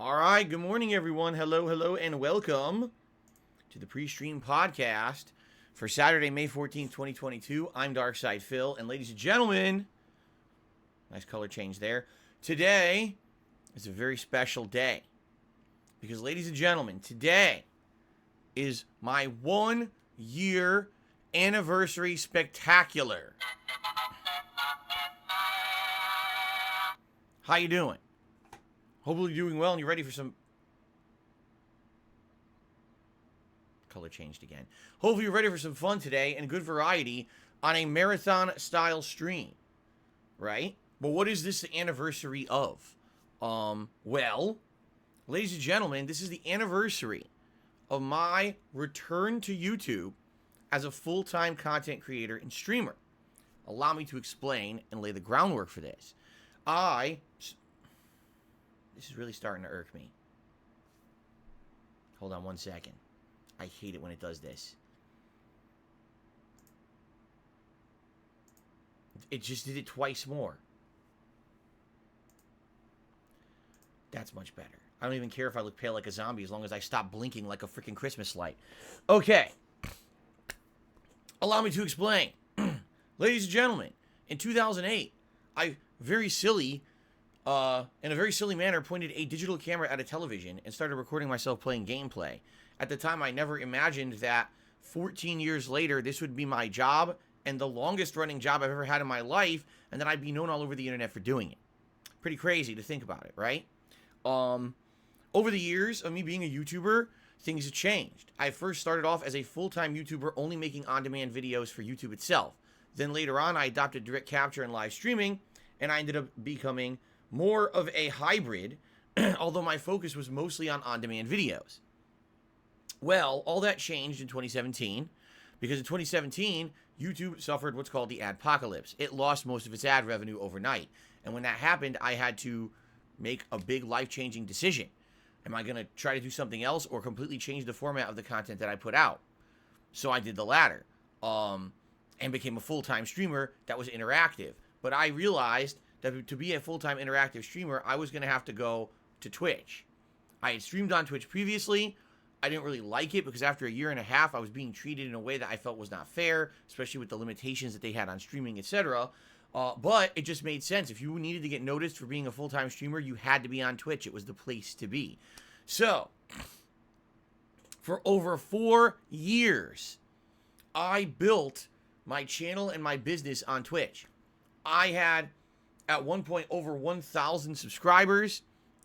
All right, good morning, everyone. Hello, and welcome to the PreStream Podcast for Saturday, May 14th, 2022. I'm Darkside Phil, and ladies and gentlemen, nice color change there. Today is a very special day because, ladies and gentlemen, today is my 1-year anniversary spectacular. How you doing? Hopefully you're doing well and you're ready for some... Color changed again. Hopefully you're ready for some fun today and good variety on a marathon-style stream, right? But what is this the anniversary of? Well, ladies and gentlemen, this is the anniversary of my return to YouTube as a full-time content creator and streamer. Allow me to explain and lay the groundwork for this. This is really starting to irk me. Hold on one second. I hate it when it does this. It just did it twice more. That's much better. I don't even care if I look pale like a zombie as long as I stop blinking like a freaking Christmas light. Okay. Allow me to explain. Ladies and gentlemen, in 2008, I very silly... in a very silly manner, pointed a digital camera at a television and started recording myself playing gameplay. At the time, I never imagined that 14 years later, this would be my job and the longest running job I've ever had in my life, and that I'd be known all over the internet for doing it. Pretty crazy to think about it, right? Over the years of me being a YouTuber, things have changed. I first started off as a full-time YouTuber, only making on-demand videos for YouTube itself. Then later on, I adopted direct capture and live streaming, and I ended up becoming more of a hybrid, although my focus was mostly on on-demand videos. Well, all that changed in 2017, because in 2017, YouTube suffered what's called the adpocalypse. It lost most of its ad revenue overnight. And when that happened, I had to make a big life-changing decision. Am I going to try to do something else or completely change the format of the content that I put out? So I did the latter, and became a full-time streamer that was interactive. But I realized that to be a full-time interactive streamer, I was going to have to go to Twitch. I had streamed on Twitch previously. I didn't really like it because after a year and a half, I was being treated in a way that I felt was not fair, especially with the limitations that they had on streaming, etc. But it just made sense. If you needed to get noticed for being a full-time streamer, you had to be on Twitch. It was the place to be. So, for over 4 years, I built my channel and my business on Twitch. I had... at one point, over 1,000 subscribers.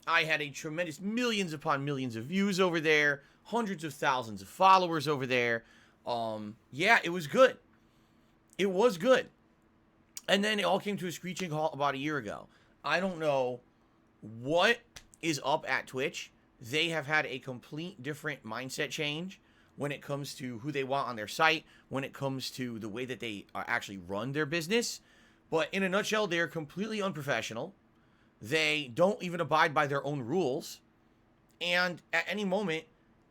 I had a tremendous millions upon millions of views over there. Hundreds of thousands of followers over there. Yeah, it was good. It was good. And then it all came to a screeching halt about a year ago. I don't know what is up at Twitch. They have had a complete different mindset change when it comes to who they want on their site, when it comes to the way that they actually run their business. But in a nutshell, they're completely unprofessional. They don't even abide by their own rules. And at any moment,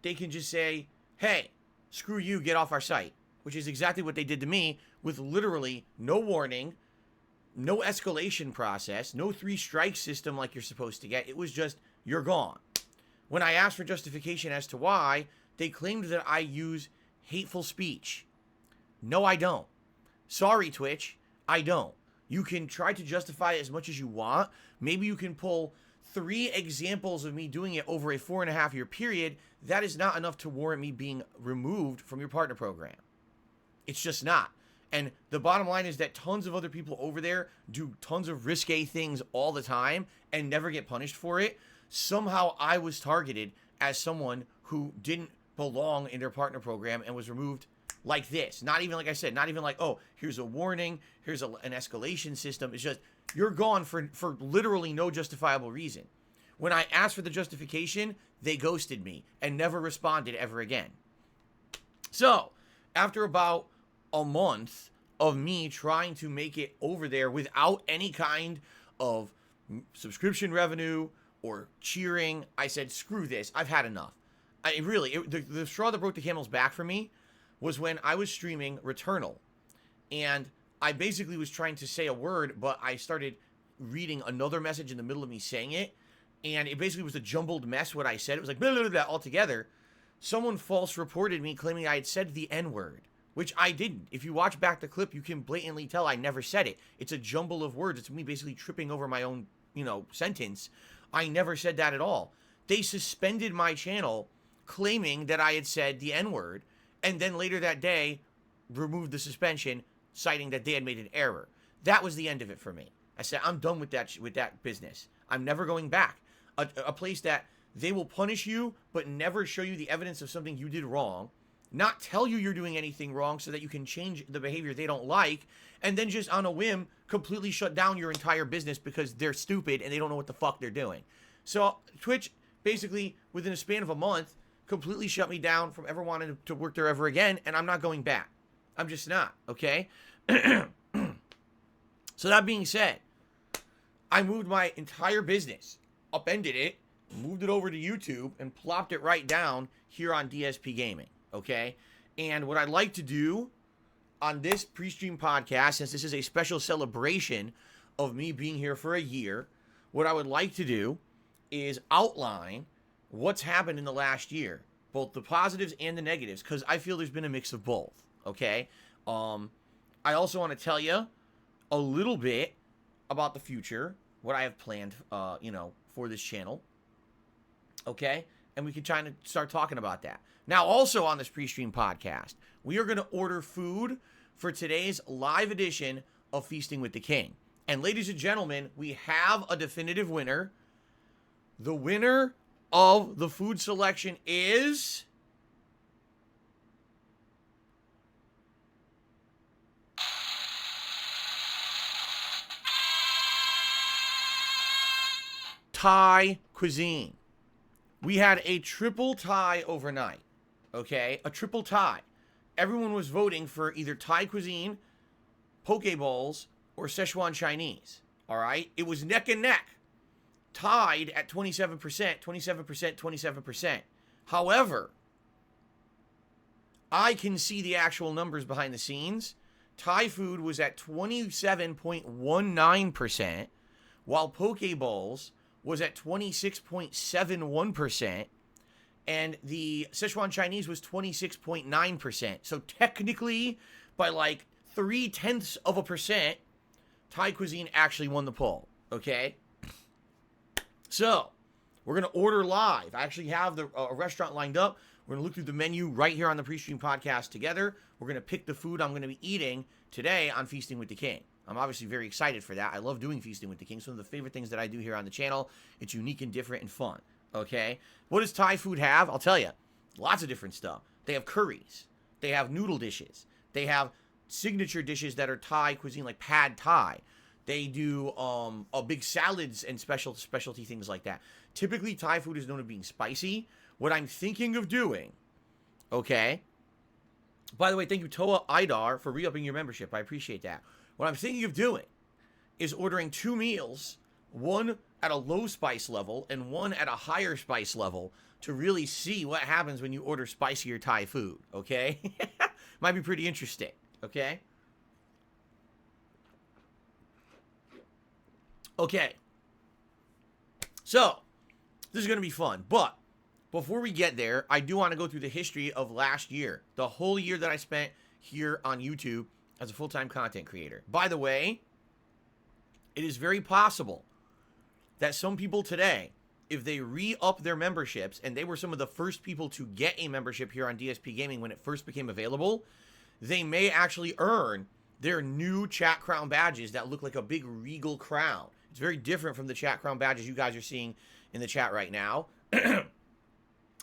they can just say, hey, screw you, get off our site. Which is exactly what they did to me, with literally no warning, no escalation process, no 3-strike system like you're supposed to get. It was just, you're gone. When I asked for justification as to why, they claimed that I use hateful speech. No, I don't. Sorry, Twitch, I don't. You can try to justify it as much as you want. Maybe you can pull 3 examples of me doing it over a 4.5-year period. That is not enough to warrant me being removed from your partner program. It's just not. And the bottom line is that tons of other people over there do tons of risque things all the time and never get punished for it. Somehow I was targeted as someone who didn't belong in their partner program and was removed like this. Not even, like I said, not even like, oh, here's a warning, here's an escalation system. It's just, you're gone for literally no justifiable reason. When I asked for the justification, they ghosted me and never responded ever again. So, after about a month of me trying to make it over there without any kind of subscription revenue or cheering, I said, screw this, I've had enough. The straw that broke the camel's back for me was when I was streaming Returnal, and I basically was trying to say a word, but I started reading another message in the middle of me saying it, and it basically was a jumbled mess what I said. It was like blah, blah, blah, blah, all together. Someone false reported me claiming I had said the N-word, which I didn't. If you watch back the clip, you can blatantly tell I never said it. It's a jumble of words. It's me basically tripping over my own, sentence. I never said that at all. They suspended my channel claiming that I had said the N-word, and then later that day removed the suspension, citing that they had made an error. That was the end of it for me. I said, I'm done with that business. I'm never going back. A place that they will punish you, but never show you the evidence of something you did wrong, not tell you you're doing anything wrong so that you can change the behavior they don't like, and then just on a whim completely shut down your entire business because they're stupid and they don't know what the fuck they're doing. So Twitch basically, within a span of a month, completely shut me down from ever wanting to work there ever again, and I'm not going back. I'm just not, okay? So that being said, I moved my entire business, upended it, moved it over to YouTube, and plopped it right down here on DSPGaming, okay? And what I'd like to do on this PreStream podcast, since this is a special celebration of me being here for a year, what I would like to do is outline what's happened in the last year, both the positives and the negatives, because I feel there's been a mix of both, okay? I also want to tell you a little bit about the future, what I have planned, for this channel, okay? And we can try to start talking about that. Now, also on this PreStream podcast, we are going to order food for today's live edition of Feasting with the King. And ladies and gentlemen, we have a definitive winner. The winner of the food selection is Thai cuisine. We had a triple tie overnight, okay? A triple tie. Everyone was voting for either Thai cuisine, poke bowls, or Szechuan Chinese, all right? It was neck and neck, tied at 27%, 27%, 27%. However, I can see the actual numbers behind the scenes. Thai food was at 27.19%, while poke bowls was at 26.71%, and the Szechuan Chinese was 26.9%. So technically, by like 0.3%, Thai cuisine actually won the poll, okay? So, we're going to order live. I actually have a restaurant lined up. We're going to look through the menu right here on the PreStream podcast together. We're going to pick the food I'm going to be eating today on Feasting with the King. I'm obviously very excited for that. I love doing Feasting with the King. It's one of the favorite things that I do here on the channel. It's unique and different and fun, okay? What does Thai food have? I'll tell you. Lots of different stuff. They have curries. They have noodle dishes. They have signature dishes that are Thai cuisine, like pad Thai. They do big salads and specialty things like that. Typically, Thai food is known as being spicy. What I'm thinking of doing, okay? By the way, thank you, Toa Idar, for re-upping your membership. I appreciate that. What I'm thinking of doing is ordering 2 meals, one at a low spice level and one at a higher spice level, to really see what happens when you order spicier Thai food, okay? Might be pretty interesting, okay? Okay. So, this is going to be fun, but before we get there, I do want to go through the history of last year, the whole year that I spent here on YouTube as a full-time content creator. By the way, it is very possible that some people today, if they re-up their memberships, and they were some of the first people to get a membership here on DSPGaming when it first became available, they may actually earn their new chat crown badges that look like a big regal crown. It's very different from the chat crown badges you guys are seeing in the chat right now.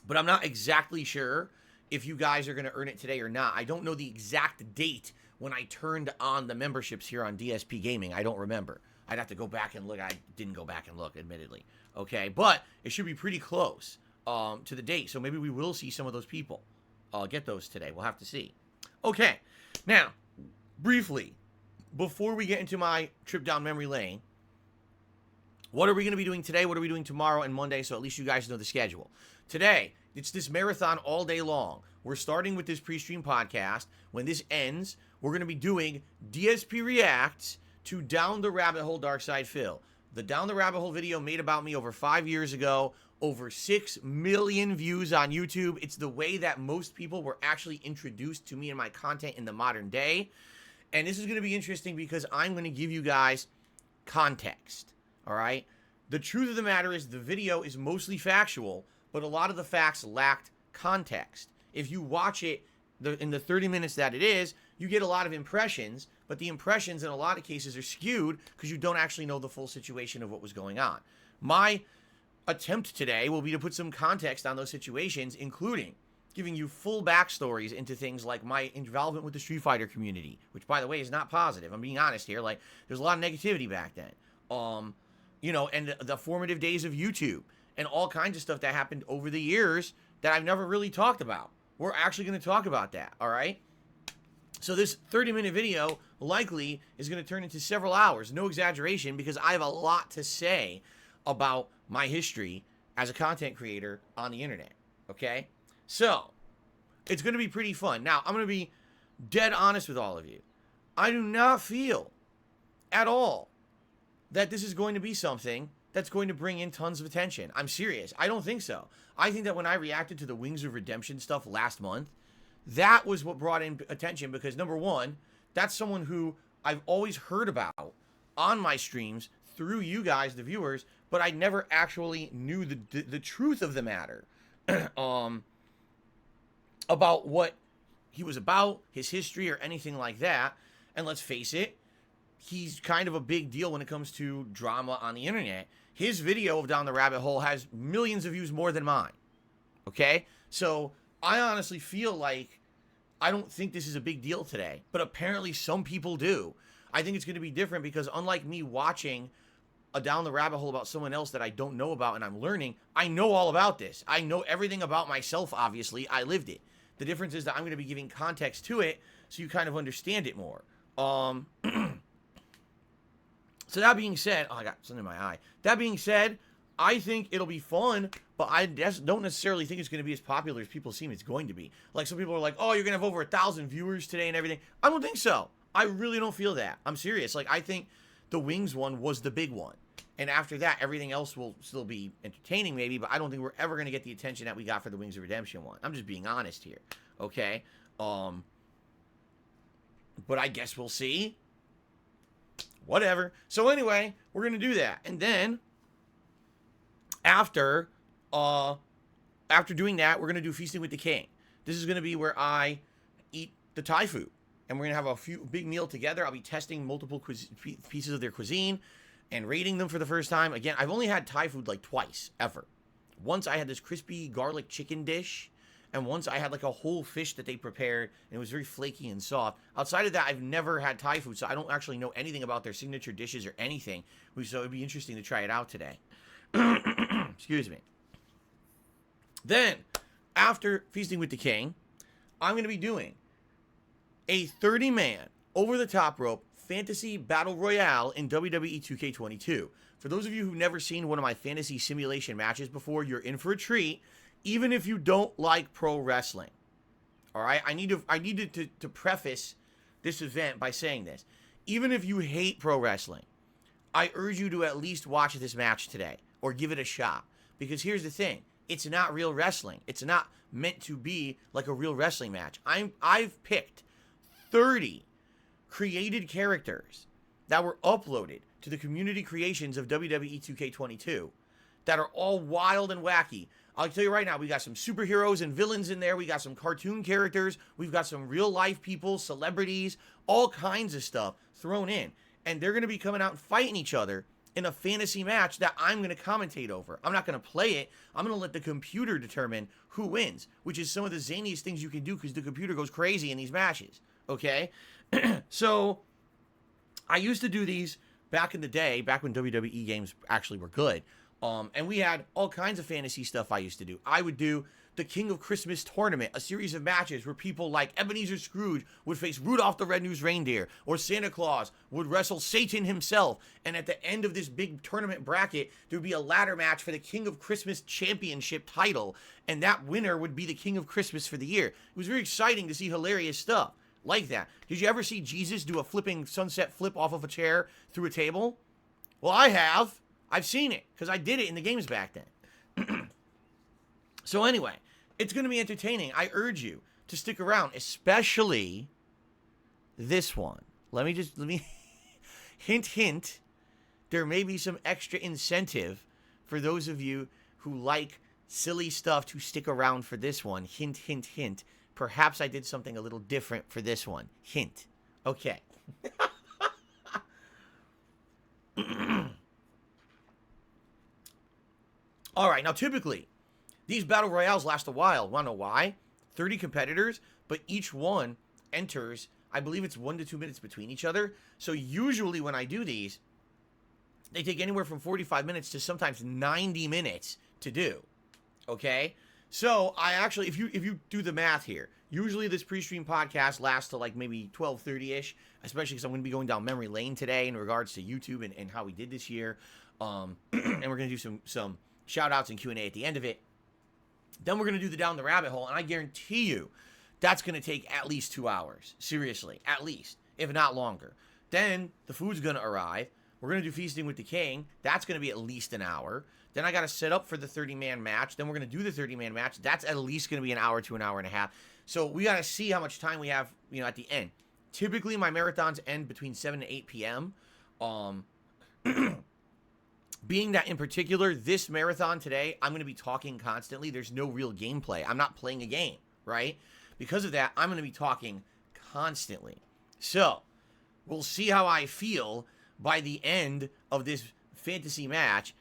But I'm not exactly sure if you guys are going to earn it today or not. I don't know the exact date when I turned on the memberships here on DSPGaming. I don't remember. I'd have to go back and look. I didn't go back and look, admittedly. Okay, but it should be pretty close to the date. So maybe we will see some of those people get those today. We'll have to see. Okay, now, briefly, before we get into my trip down memory lane, what are we going to be doing today? What are we doing tomorrow and Monday? So at least you guys know the schedule. Today, it's this marathon all day long. We're starting with this PreStream podcast. When this ends, we're going to be doing DSP Reacts to Down the Rabbit Hole Dark Side Phil. The Down the Rabbit Hole video made about me over 5 years ago, over 6 million views on YouTube. It's the way that most people were actually introduced to me and my content in the modern day. And this is going to be interesting because I'm going to give you guys context, all right? The truth of the matter is the video is mostly factual, but a lot of the facts lacked context. If you watch it in the 30 minutes that it is, you get a lot of impressions, but the impressions in a lot of cases are skewed because you don't actually know the full situation of what was going on. My attempt today will be to put some context on those situations, including giving you full backstories into things like my involvement with the Street Fighter community, which, by the way, is not positive. I'm being honest here. Like, there's a lot of negativity back then. And the formative days of YouTube and all kinds of stuff that happened over the years that I've never really talked about. We're actually going to talk about that, all right? So this 30-minute video likely is going to turn into several hours. No exaggeration, because I have a lot to say about my history as a content creator on the internet, okay? So, it's going to be pretty fun. Now, I'm going to be dead honest with all of you. I do not feel at all that this is going to be something that's going to bring in tons of attention. I'm serious. I don't think so. I think that when I reacted to the Wings of Redemption stuff last month, that was what brought in attention because, number one, that's someone who I've always heard about on my streams through you guys, the viewers, but I never actually knew the truth of the matter. About what he was about, his history, or anything like that. And let's face it, he's kind of a big deal when it comes to drama on the internet. His video of Down the Rabbit Hole has millions of views more than mine. Okay? So, I honestly feel like I don't think this is a big deal today. But apparently some people do. I think it's going to be different because unlike me watching a Down the Rabbit Hole about someone else that I don't know about and I'm learning, I know all about this. I know everything about myself, obviously. I lived it. The difference is that I'm going to be giving context to it so you kind of understand it more. So that being said, I got something in my eye. That being said, I think it'll be fun, but I just don't necessarily think it's going to be as popular as people seem it's going to be. Like some people are like, oh, you're going to have over 1,000 viewers today and everything. I don't think so. I really don't feel that. I'm serious. Like, I think the Wings one was the big one. And after that, everything else will still be entertaining maybe, but I don't think we're ever going to get the attention that we got for the Wings of Redemption one. I'm just being honest here, okay? But I guess we'll see. Whatever. So anyway, we're going to do that. And then, after doing that, we're going to do Feasting with the King. This is going to be where I eat the Thai food. And we're going to have a big meal together. I'll be testing multiple pieces of their cuisine and rating them for the first time. Again, I've only had Thai food like twice, ever. Once I had this crispy garlic chicken dish, and once I had like a whole fish that they prepared, and it was very flaky and soft. Outside of that, I've never had Thai food, so I don't actually know anything about their signature dishes or anything. So it'd be interesting to try it out today. Excuse me. Then, after Feasting with the King, I'm going to be doing a 30-man, over-the-top rope fantasy battle royale in WWE 2K22. For those of you who've never seen one of my fantasy simulation matches before, you're in for a treat, even if you don't like pro wrestling. All right? I needed to preface this event by saying this. Even if you hate pro wrestling, I urge you to at least watch this match today or give it a shot. Because here's the thing. It's not real wrestling. It's not meant to be like a real wrestling match. I've picked 30 created characters that were uploaded to the community creations of WWE 2K22 that are all wild and wacky. I'll tell you right now, we got some superheroes and villains in there. We got some cartoon characters. We've got some real life people, celebrities, all kinds of stuff thrown in. And they're going to be coming out and fighting each other in a fantasy match that I'm going to commentate over. I'm not going to play it. I'm going to let the computer determine who wins, which is some of the zaniest things you can do because the computer goes crazy in these matches. Okay? So, I used to do these back in the day, back when WWE games actually were good. And we had all kinds of fantasy stuff I used to do. I would do the King of Christmas tournament, a series of matches where people like Ebenezer Scrooge would face Rudolph the Red-Nosed Reindeer, or Santa Claus would wrestle Satan himself. And at the end of this big tournament bracket, there would be a ladder match for the King of Christmas championship title. And that winner would be the King of Christmas for the year. It was very exciting to see hilarious stuff like that. Did you ever see Jesus do a flipping sunset flip off of a chair through a table? Well, I have. I've seen it because I did it in the games back then. So anyway, it's going to be entertaining. I urge you to stick around, especially this one. Let me hint. There may be some extra incentive for those of you who like silly stuff to stick around for this one. Hint. Perhaps I did something a little different for this one. Hint. Okay. All right, now typically, these battle royales last a while. Want to know why? 30 competitors, but each one enters, I believe it's 1 to 2 minutes between each other. So usually when I do these, they take anywhere from 45 minutes to sometimes 90 minutes to do. Okay? So I actually, if you do the math here, usually this PreStream podcast lasts to like maybe 12:30-ish, especially because I'm going to be going down memory lane today in regards to YouTube and how we did this year. And we're going to do some shout outs and Q&A at the end of it. Then we're going to do the down the rabbit hole, and I guarantee you that's going to take at least 2 hours. Seriously, at least, if not longer. Then the food's going to arrive. We're going to do Feasting with the King. That's going to be at least an hour. Then I got to set up for the 30-man match. Then we're going to do the 30-man match. That's at least going to be an hour to an hour and a half. So we got to see how much time we have, at the end. Typically, my marathons end between 7 to 8 p.m. Being that in particular, this marathon today, I'm going to be talking constantly. There's no real gameplay. I'm not playing a game, right? Because of that, I'm going to be talking constantly. So, we'll see how I feel by the end of this fantasy match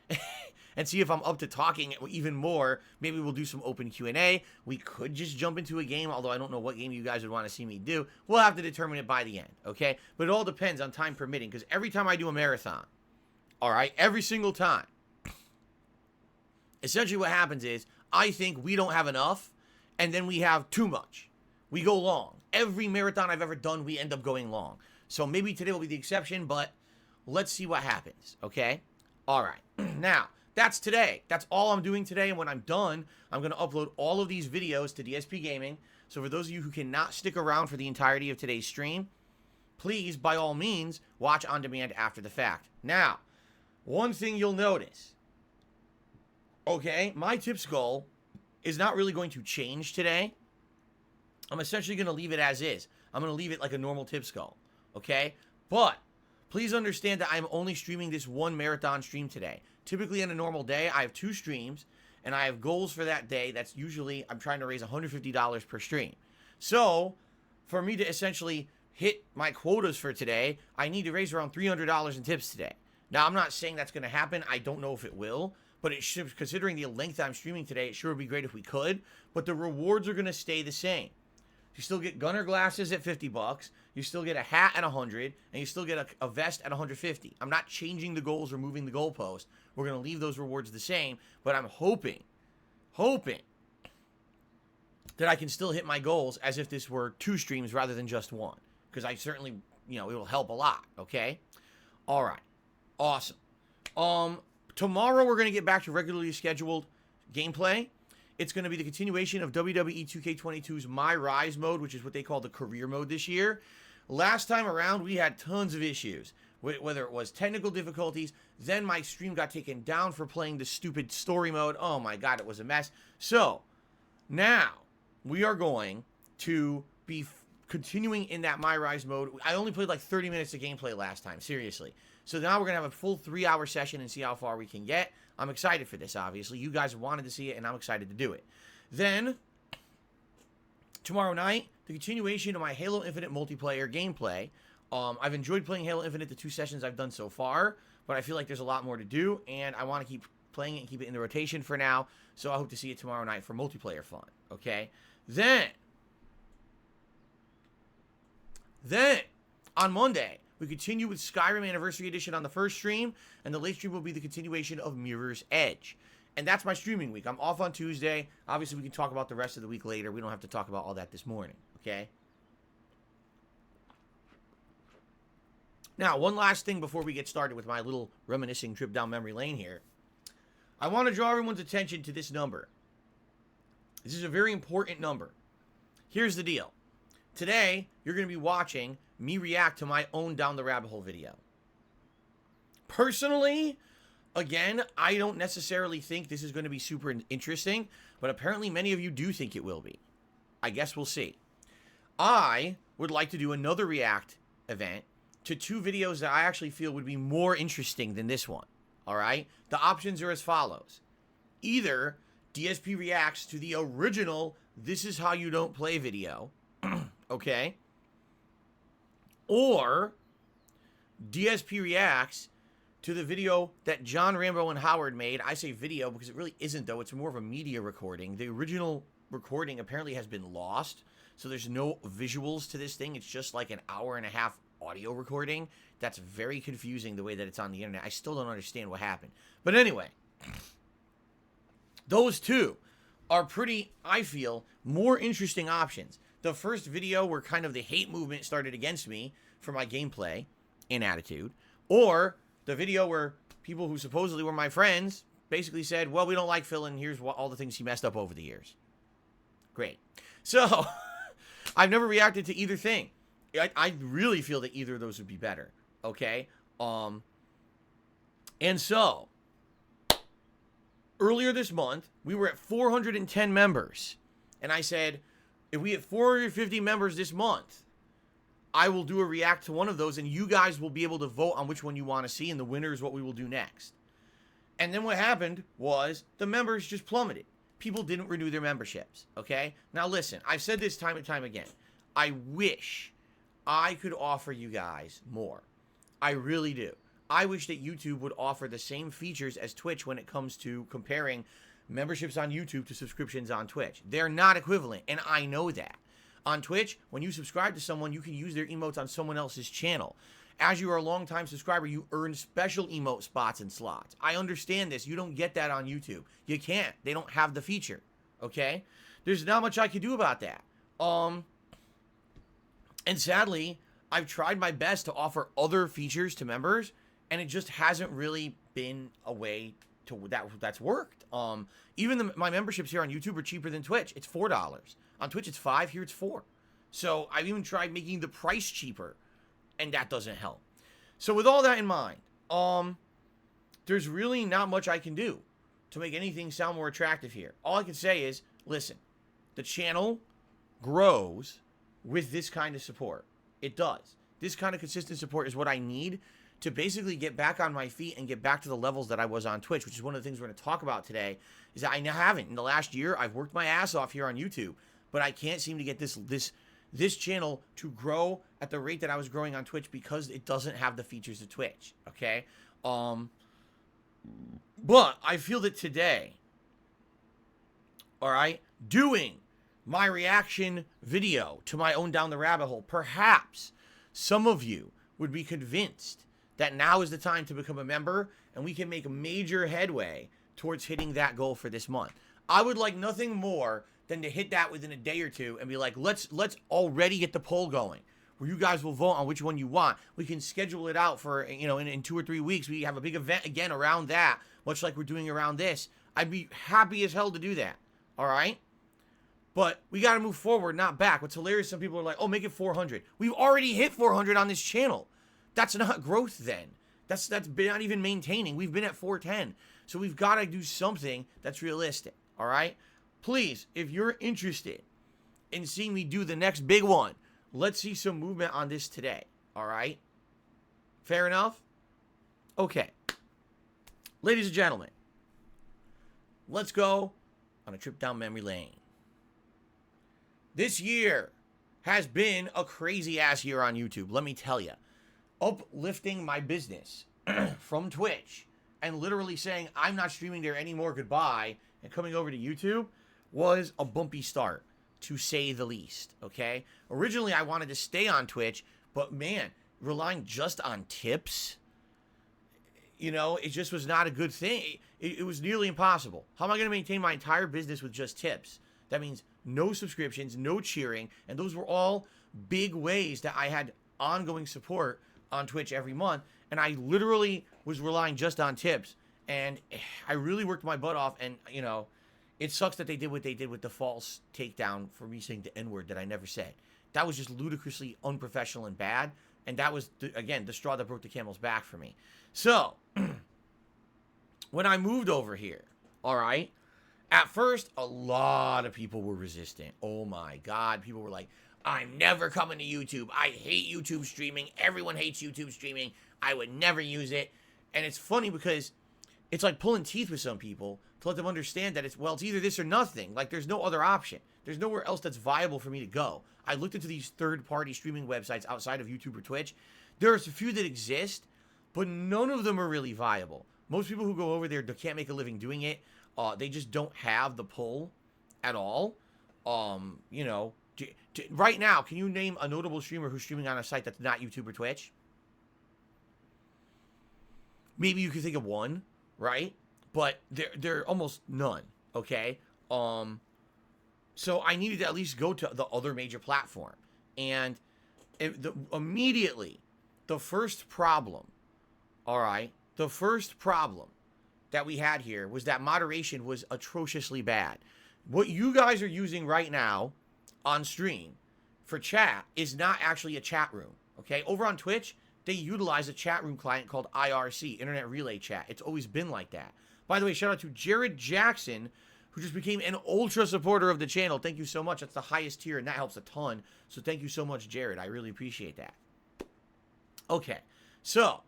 and see if I'm up to talking even more. Maybe we'll do some open Q&A. We could just jump into a game, although I don't know what game you guys would want to see me do. We'll have to determine it by the end, okay? But it all depends on time permitting, because every time I do a marathon, all right, every single time, essentially what happens is I think we don't have enough, and then we have too much. We go long. Every marathon I've ever done, we end up going long. So maybe today will be the exception, but let's see what happens, okay? All right. Now, that's today. That's all I'm doing today, and when I'm done, I'm going to upload all of these videos to DSPGaming. So for those of you who cannot stick around for the entirety of today's stream, please, by all means, watch on demand after the fact. Now, one thing you'll notice, okay, my tips goal is not really going to change today. I'm essentially going to leave it as is. I'm going to leave it like a normal tips goal, okay? But please understand that I'm only streaming this one marathon stream today. Typically on a normal day, I have 2 streams, and I have goals for that day. That's usually, I'm trying to raise $150 per stream. So, for me to essentially hit my quotas for today, I need to raise around $300 in tips today. Now, I'm not saying that's going to happen. I don't know if it will, but it should, considering the length I'm streaming today, it sure would be great if we could. But the rewards are going to stay the same. You still get gunner glasses at $50. You still get a hat at $100, and you still get a vest at $150. I'm not changing the goals or moving the goalpost. We're going to leave those rewards the same, but I'm hoping that I can still hit my goals as if this were 2 streams rather than just 1, because I certainly, it will help a lot, okay? All right. Awesome. Tomorrow we're going to get back to regularly scheduled gameplay. It's going to be the continuation of WWE 2K22's My Rise mode, which is what they call the career mode this year. Last time around, we had tons of issues, whether it was technical difficulties. Then my stream got taken down for playing the stupid story mode. Oh my God, it was a mess. So now we are going to be continuing in that My Rise mode. I only played like 30 minutes of gameplay last time, seriously. So now we're going to have a full 3-hour session and see how far we can get. I'm excited for this, obviously. You guys wanted to see it, and I'm excited to do it. Then, tomorrow night, the continuation of my Halo Infinite multiplayer gameplay. I've enjoyed playing Halo Infinite the 2 sessions I've done so far, but I feel like there's a lot more to do, and I want to keep playing it and keep it in the rotation for now, so I hope to see it tomorrow night for multiplayer fun, okay? Then, on Monday, we continue with Skyrim Anniversary Edition on the first stream, and the late stream will be the continuation of Mirror's Edge. And that's my streaming week. I'm off on Tuesday. Obviously, we can talk about the rest of the week later. We don't have to talk about all that this morning, okay? Now, one last thing before we get started with my little reminiscing trip down memory lane here. I want to draw everyone's attention to this number. This is a very important number. Here's the deal. Today, you're going to be watching me react to my own Down the Rabbit Hole video. Personally, again, I don't necessarily think this is going to be super interesting, but apparently many of you do think it will be. I guess we'll see. I would like to do another React event to 2 videos that I actually feel would be more interesting than this one. All right? The options are as follows. Either DSP reacts to the original "This is how you don't play" video, okay? Or DSP reacts to the video that John, Rambo, and Howard made. I say video because it really isn't, though. It's more of a media recording. The original recording apparently has been lost, so there's no visuals to this thing. It's just like an hour-and-a-half audio recording. That's very confusing the way that it's on the internet. I still don't understand what happened. But anyway, those 2 are pretty, I feel, more interesting options. The first video where kind of the hate movement started against me for my gameplay and attitude, or the video where people who supposedly were my friends basically said, well, we don't like Phil, and here's all the things he messed up over the years. Great. So, I've never reacted to either thing. I really feel that either of those would be better. Okay? And so, earlier this month, we were at 410 members. And I said, if we hit 450 members this month, I will do a react to one of those, and you guys will be able to vote on which one you want to see, and the winner is what we will do next. And then what happened was the members just plummeted. People didn't renew their memberships, okay? Now listen, I've said this time and time again. I wish I could offer you guys more. I really do. I wish that YouTube would offer the same features as Twitch when it comes to comparing memberships on YouTube to subscriptions on Twitch. They're not equivalent, and I know that. On Twitch, when you subscribe to someone, you can use their emotes on someone else's channel. As you are a long-time subscriber, you earn special emote spots and slots. I understand this. You don't get that on YouTube. You can't. They don't have the feature, okay? There's not much I can do about that. And sadly, I've tried my best to offer other features to members, and it just hasn't really been a way to that's worked. Even my memberships here on YouTube are cheaper than Twitch. It's $4. On Twitch, it's $5. Here, it's $4. So I've even tried making the price cheaper, and that doesn't help. So with all that in mind, there's really not much I can do to make anything sound more attractive here. All I can say is, listen, the channel grows with this kind of support. It does. This kind of consistent support is what I need to basically get back on my feet and get back to the levels that I was on Twitch, which is one of the things we're going to talk about today, is that I haven't. In the last year, I've worked my ass off here on YouTube, but I can't seem to get this channel to grow at the rate that I was growing on Twitch because it doesn't have the features of Twitch, okay? But I feel that today, all right, doing my reaction video to my own Down the Rabbit Hole, perhaps some of you would be convinced that now is the time to become a member and we can make a major headway towards hitting that goal for this month. I would like nothing more than to hit that within a day or two and be like, let's already get the poll going where you guys will vote on which one you want. We can schedule it out for, in 2 or 3 weeks. We have a big event again around that, much like we're doing around this. I'd be happy as hell to do that. All right? But we got to move forward, not back. What's hilarious, some people are like, oh, make it 400. We've already hit 400 on this channel. That's not growth then. That's not even maintaining. We've been at 410. So we've got to do something that's realistic. All right? Please, if you're interested in seeing me do the next big one, let's see some movement on this today. All right? Fair enough? Okay. Ladies and gentlemen, let's go on a trip down memory lane. This year has been a crazy-ass year on YouTube, let me tell you. Uplifting my business from Twitch and literally saying, I'm not streaming there anymore, goodbye, and coming over to YouTube was a bumpy start, to say the least, okay? Originally, I wanted to stay on Twitch, but man, relying just on tips, it just was not a good thing. It was nearly impossible. How am I going to maintain my entire business with just tips? That means no subscriptions, no cheering, and those were all big ways that I had ongoing support on Twitch every month, and I literally was relying just on tips, and I really worked my butt off, and, it sucks that they did what they did with the false takedown for me saying the N-word that I never said. That was just ludicrously unprofessional and bad, And that was, again, the straw that broke the camel's back for me. So, when I moved over here, all right, at first, a lot of people were resistant. Oh my God. People were like, I'm never coming to YouTube. I hate YouTube streaming. Everyone hates YouTube streaming. I would never use it. And it's funny because it's like pulling teeth with some people to let them understand that it's either this or nothing. Like, there's no other option. There's nowhere else that's viable for me to go. I looked into these third-party streaming websites outside of YouTube or Twitch. There's a few that exist, but none of them are really viable. Most people who go over there can't make a living doing it. They just don't have the pull at all. You know, right now, can you name a notable streamer who's streaming on a site that's not YouTube or Twitch? Maybe you could think of one, right? But there are almost none, okay? So I needed to at least go to the other major platform. And immediately, the first problem, all right, the first problem that we had here was that moderation was atrociously bad. What you guys are using right now on stream for chat is not actually a chat room, okay? Over on Twitch, they utilize a chat room client called IRC, Internet Relay Chat. It's always been like that. By the way, shout out to Jared Jackson, who just became an ultra supporter of the channel. Thank you so much. That's the highest tier, and that helps a ton. So thank you so much, Jared. I really appreciate that. Okay, so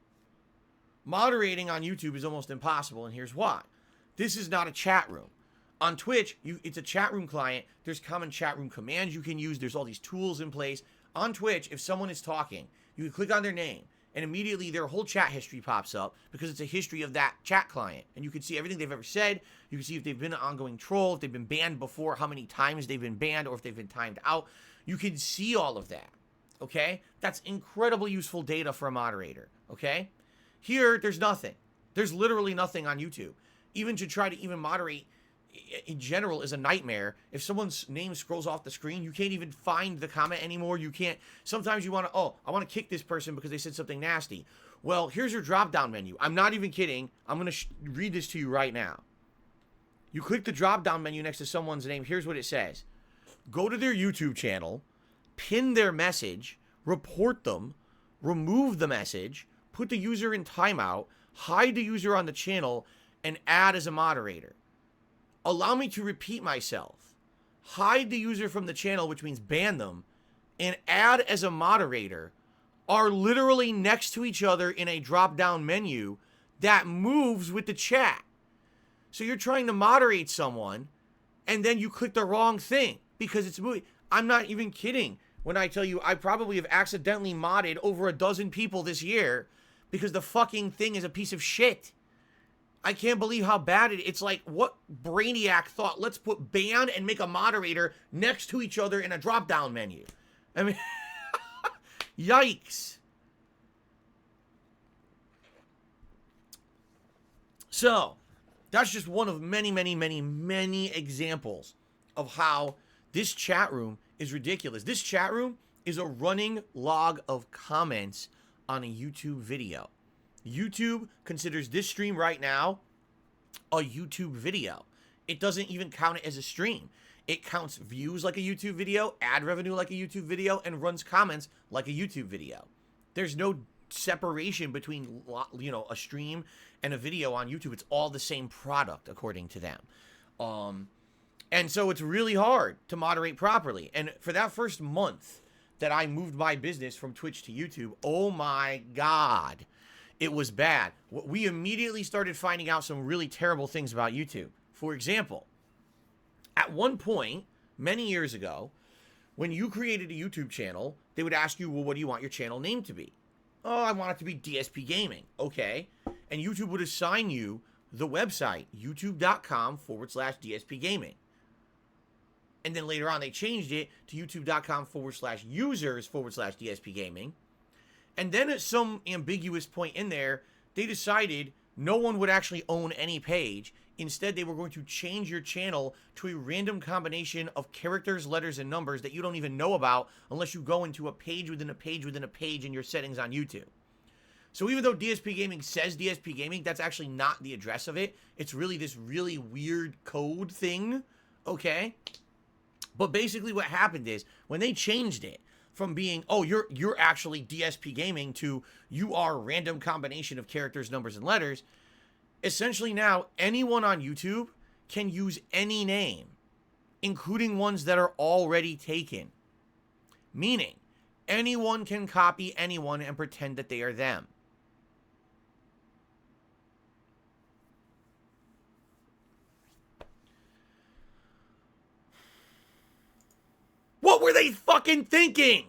moderating on YouTube is almost impossible, and here's why. This is not a chat room. On Twitch, it's a chat room client. There's common chat room commands you can use. There's all these tools in place. On Twitch, if someone is talking, you can click on their name, and immediately their whole chat history pops up because it's a history of that chat client. And you can see everything they've ever said. You can see if they've been an ongoing troll, if they've been banned before, how many times they've been banned, or if they've been timed out. You can see all of that, okay? That's incredibly useful data for a moderator, okay? Here, there's nothing. There's literally nothing on YouTube. Even to try to even moderate in general is a nightmare. If someone's name scrolls off the screen, you can't even find the comment anymore. You can't. Sometimes you want to, I want to kick this person because they said something nasty. Well, here's your drop-down menu. I'm not even kidding. I'm going to read this to you right now. You click the drop-down menu next to someone's name. Here's what it says. Go to their YouTube channel, pin their message, report them, remove the message, put the user in timeout, hide the user on the channel, and add as a moderator. Allow me to repeat myself. Hide the user from the channel, which means ban them, and add as a moderator are literally next to each other in a drop-down menu that moves with the chat. So you're trying to moderate someone, and then you click the wrong thing because it's moving. I'm not even kidding when I tell you I probably have accidentally modded over a dozen people this year because the fucking thing is a piece of shit. I can't believe how bad it's like, what brainiac thought, let's put ban and make a moderator next to each other in a drop-down menu. I mean, yikes. So, that's just one of many, many, many, many examples of how this chat room is ridiculous. This chat room is a running log of comments on a YouTube video. YouTube considers this stream right now a YouTube video. It doesn't even count it as a stream. It counts views like a YouTube video, ad revenue like a YouTube video, and runs comments like a YouTube video. There's no separation between, you know, a stream and a video on YouTube. It's all the same product according to them. And so it's really hard to moderate properly. And for that first month that I moved my business from Twitch to YouTube, oh my God, it was bad. We immediately started finding out some really terrible things about YouTube. For example, at one point, many years ago, when you created a YouTube channel, they would ask you, well, what do you want your channel name to be? Oh, I want it to be DSPGaming. Okay. And YouTube would assign you the website, youtube.com/DSPGaming. And then later on, they changed it to youtube.com/users/DSPGaming. And then at some ambiguous point in there, they decided no one would actually own any page. Instead, they were going to change your channel to a random combination of characters, letters, and numbers that you don't even know about unless you go into a page within a page within a page in your settings on YouTube. So even though DSP Gaming says DSP Gaming, that's actually not the address of it. It's really this really weird code thing, okay? But basically what happened is, when they changed it, from being, oh, you're actually DSPGaming to you are a random combination of characters, numbers, and letters. Essentially now, anyone on YouTube can use any name, including ones that are already taken. Meaning, anyone can copy anyone and pretend that they are them. What were they fucking thinking?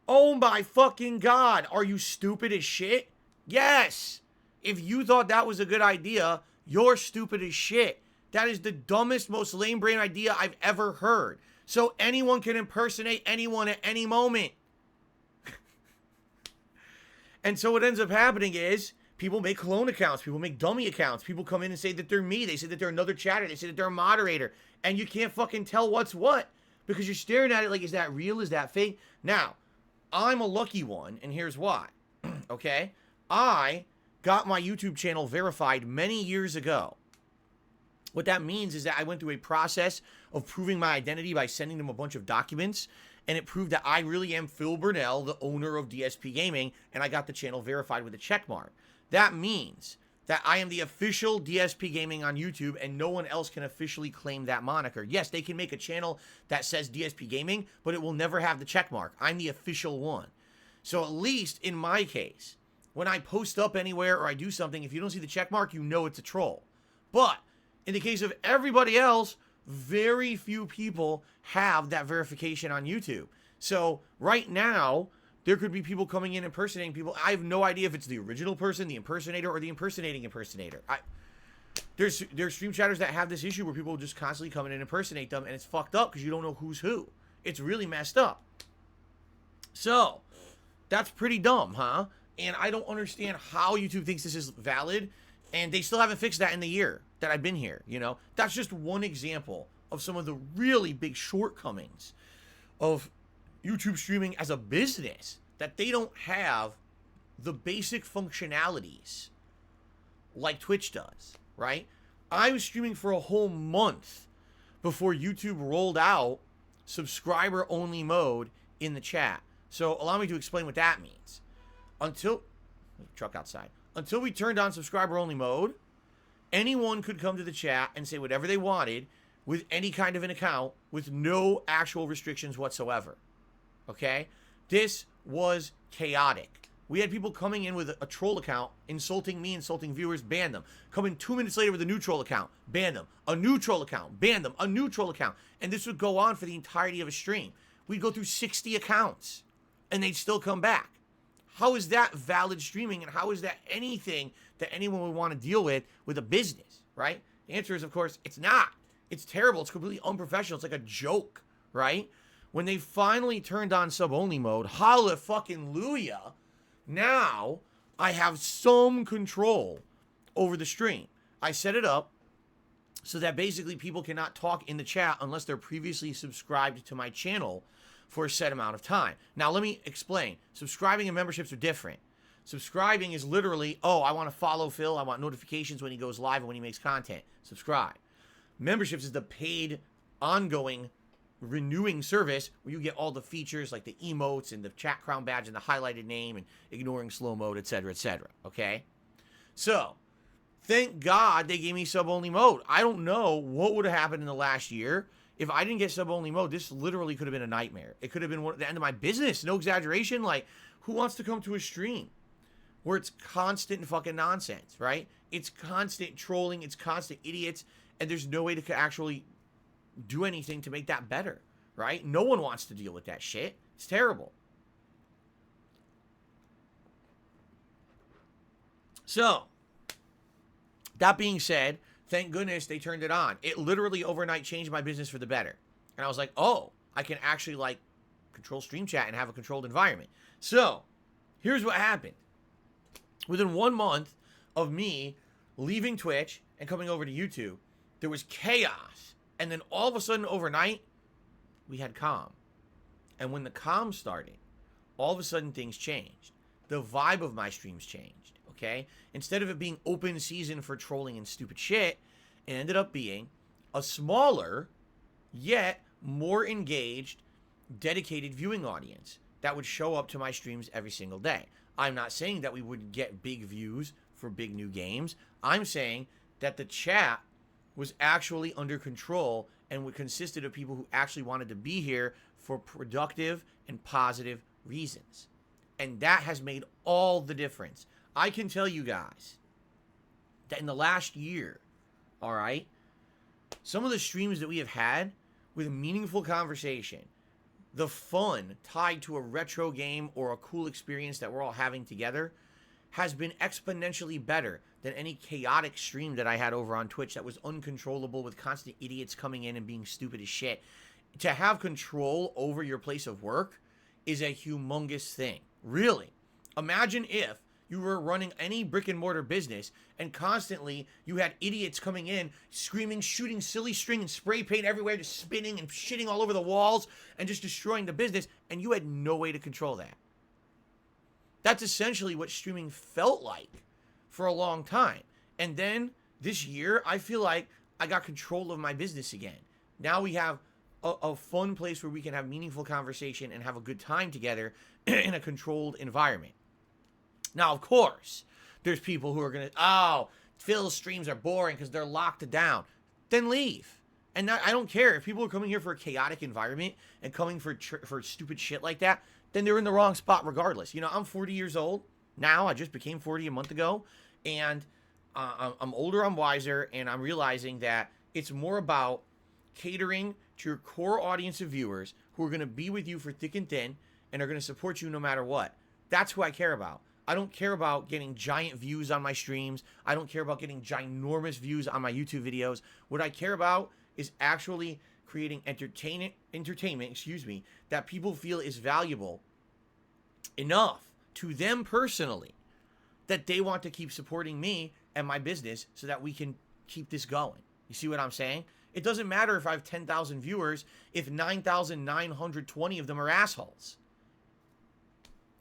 Oh my fucking God. Are you stupid as shit? Yes. If you thought that was a good idea, you're stupid as shit. That is the dumbest, most lame brain idea I've ever heard. So anyone can impersonate anyone at any moment. And so what ends up happening is people make clone accounts. People make dummy accounts. People come in and say that they're me. They say that they're another chatter. They say that they're a moderator. And you can't fucking tell what's what. Because you're staring at it like, is that real? Is that fake? Now, I'm a lucky one, and here's why. Okay? I got my YouTube channel verified many years ago. What that means is that I went through a process of proving my identity by sending them a bunch of documents, and it proved that I really am Phil Burnell, the owner of DSPGaming, and I got the channel verified with a check mark. That means that I am the official DSPGaming on YouTube, and no one else can officially claim that moniker. Yes, they can make a channel that says DSPGaming, but it will never have the check mark. I'm the official one. So at least in my case, when I post up anywhere or I do something, if you don't see the check mark, you know it's a troll. But in the case of everybody else, very few people have that verification on YouTube. So right now, there could be people coming in impersonating people. I have no idea if it's the original person, the impersonator, or the impersonating impersonator. There's stream chatters that have this issue where people just constantly come in and impersonate them, and it's fucked up because you don't know who's who. It's really messed up. So, that's pretty dumb, huh? And I don't understand how YouTube thinks this is valid, and they still haven't fixed that in the year that I've been here, you know? That's just one example of some of the really big shortcomings of YouTube streaming as a business, that they don't have the basic functionalities like Twitch does, right? I was streaming for a whole month before YouTube rolled out subscriber-only mode in the chat. So allow me to explain what that means. Until we turned on subscriber-only mode, anyone could come to the chat and say whatever they wanted with any kind of an account with no actual restrictions whatsoever. Okay? This was chaotic. We had people coming in with a troll account, insulting me, insulting viewers, ban them. Coming 2 minutes later with a new troll account, ban them. A new troll account, ban them. A new troll account. And this would go on for the entirety of a stream. We'd go through 60 accounts, and they'd still come back. How is that valid streaming, and how is that anything that anyone would want to deal with a business, right? The answer is, of course, it's not. It's terrible. It's completely unprofessional. It's like a joke, right? When they finally turned on sub-only mode, hallelujah, now I have some control over the stream. I set it up so that basically people cannot talk in the chat unless they're previously subscribed to my channel for a set amount of time. Now, let me explain. Subscribing and memberships are different. Subscribing is literally, oh, I want to follow Phil. I want notifications when he goes live and when he makes content. Subscribe. Memberships is the paid, ongoing, renewing service where you get all the features like the emotes and the chat crown badge and the highlighted name and ignoring slow mode, etc., etc. Okay? So, thank God they gave me sub-only mode. I don't know what would have happened in the last year. If I didn't get sub-only mode, this literally could have been a nightmare. It could have been the end of my business. No exaggeration. Like, who wants to come to a stream where it's constant fucking nonsense, right? It's constant trolling. It's constant idiots. And there's no way to actually do anything to make that better, right? No one wants to deal with that shit. It's terrible. So, that being said, thank goodness they turned it on. It literally overnight changed my business for the better. And I was like, oh, I can actually like control stream chat and have a controlled environment. So, here's what happened. Within 1 month of me leaving Twitch and coming over to YouTube, there was chaos. And then all of a sudden overnight, we had calm. And when the calm started, all of a sudden things changed. The vibe of my streams changed, okay? Instead of it being open season for trolling and stupid shit, it ended up being a smaller, yet more engaged, dedicated viewing audience that would show up to my streams every single day. I'm not saying that we would get big views for big new games. I'm saying that the chat was actually under control and consisted of people who actually wanted to be here for productive and positive reasons. And that has made all the difference. I can tell you guys that in the last year, all right, some of the streams that we have had with meaningful conversation, the fun tied to a retro game or a cool experience that we're all having together has been exponentially better than any chaotic stream that I had over on Twitch that was uncontrollable with constant idiots coming in and being stupid as shit. To have control over your place of work is a humongous thing. Really. Imagine if you were running any brick and mortar business and constantly you had idiots coming in, screaming, shooting silly string and spray paint everywhere, just spinning and shitting all over the walls and just destroying the business, and you had no way to control that. That's essentially what streaming felt like for a long time. And then this year, I feel like I got control of my business again. Now we have a fun place where we can have meaningful conversation and have a good time together in a controlled environment. Now, of course, there's people who are going to, oh, Phil's streams are boring because they're locked down. Then leave. And I don't care. If people are coming here for a chaotic environment and coming for stupid shit like that, then they're in the wrong spot regardless. You know, I'm 40 years old now. I just became 40 a month ago. And I'm older, I'm wiser, and I'm realizing that it's more about catering to your core audience of viewers who are going to be with you for thick and thin and are going to support you no matter what. That's who I care about. I don't care about getting giant views on my streams. I don't care about getting ginormous views on my YouTube videos. What I care about is actually creating entertainment, that people feel is valuable enough to them personally that they want to keep supporting me and my business so that we can keep this going. You see what I'm saying? It doesn't matter if I have 10,000 viewers if 9,920 of them are assholes.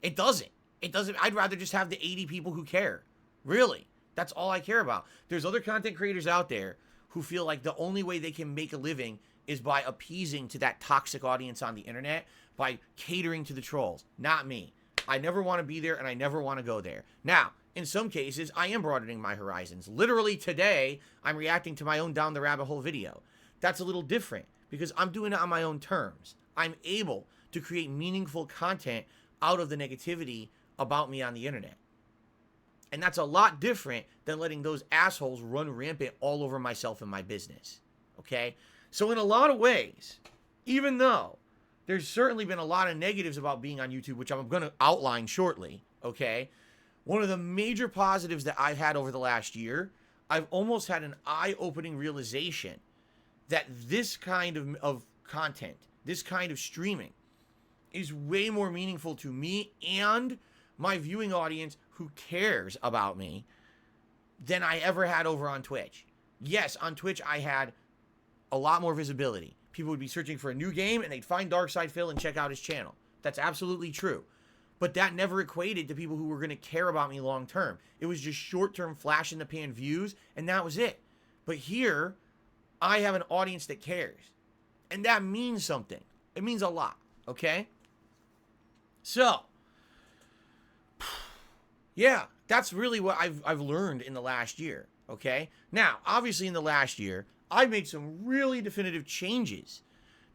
It doesn't. I'd rather just have the 80 people who care. Really. That's all I care about. There's other content creators out there who feel like the only way they can make a living is by appeasing to that toxic audience on the internet, by catering to the trolls. Not me. I never want to be there and I never want to go there. Now, in some cases, I am broadening my horizons. Literally today, I'm reacting to my own Down the Rabbit Hole video. That's a little different because I'm doing it on my own terms. I'm able to create meaningful content out of the negativity about me on the internet. And that's a lot different than letting those assholes run rampant all over myself and my business. Okay? So in a lot of ways, even though there's certainly been a lot of negatives about being on YouTube, which I'm going to outline shortly, okay? One of the major positives that I've had over the last year, I've almost had an eye-opening realization that this kind of content, this kind of streaming, is way more meaningful to me and my viewing audience who cares about me than I ever had over on Twitch. Yes, on Twitch I had a lot more visibility. People would be searching for a new game and they'd find Darkside Phil and check out his channel. That's absolutely true. But that never equated to people who were going to care about me long term. It was just short-term flash in the pan views and that was it. But here, I have an audience that cares. And that means something. It means a lot, okay? So, yeah, that's really what I've learned in the last year, okay? Now, obviously in the last year, I've made some really definitive changes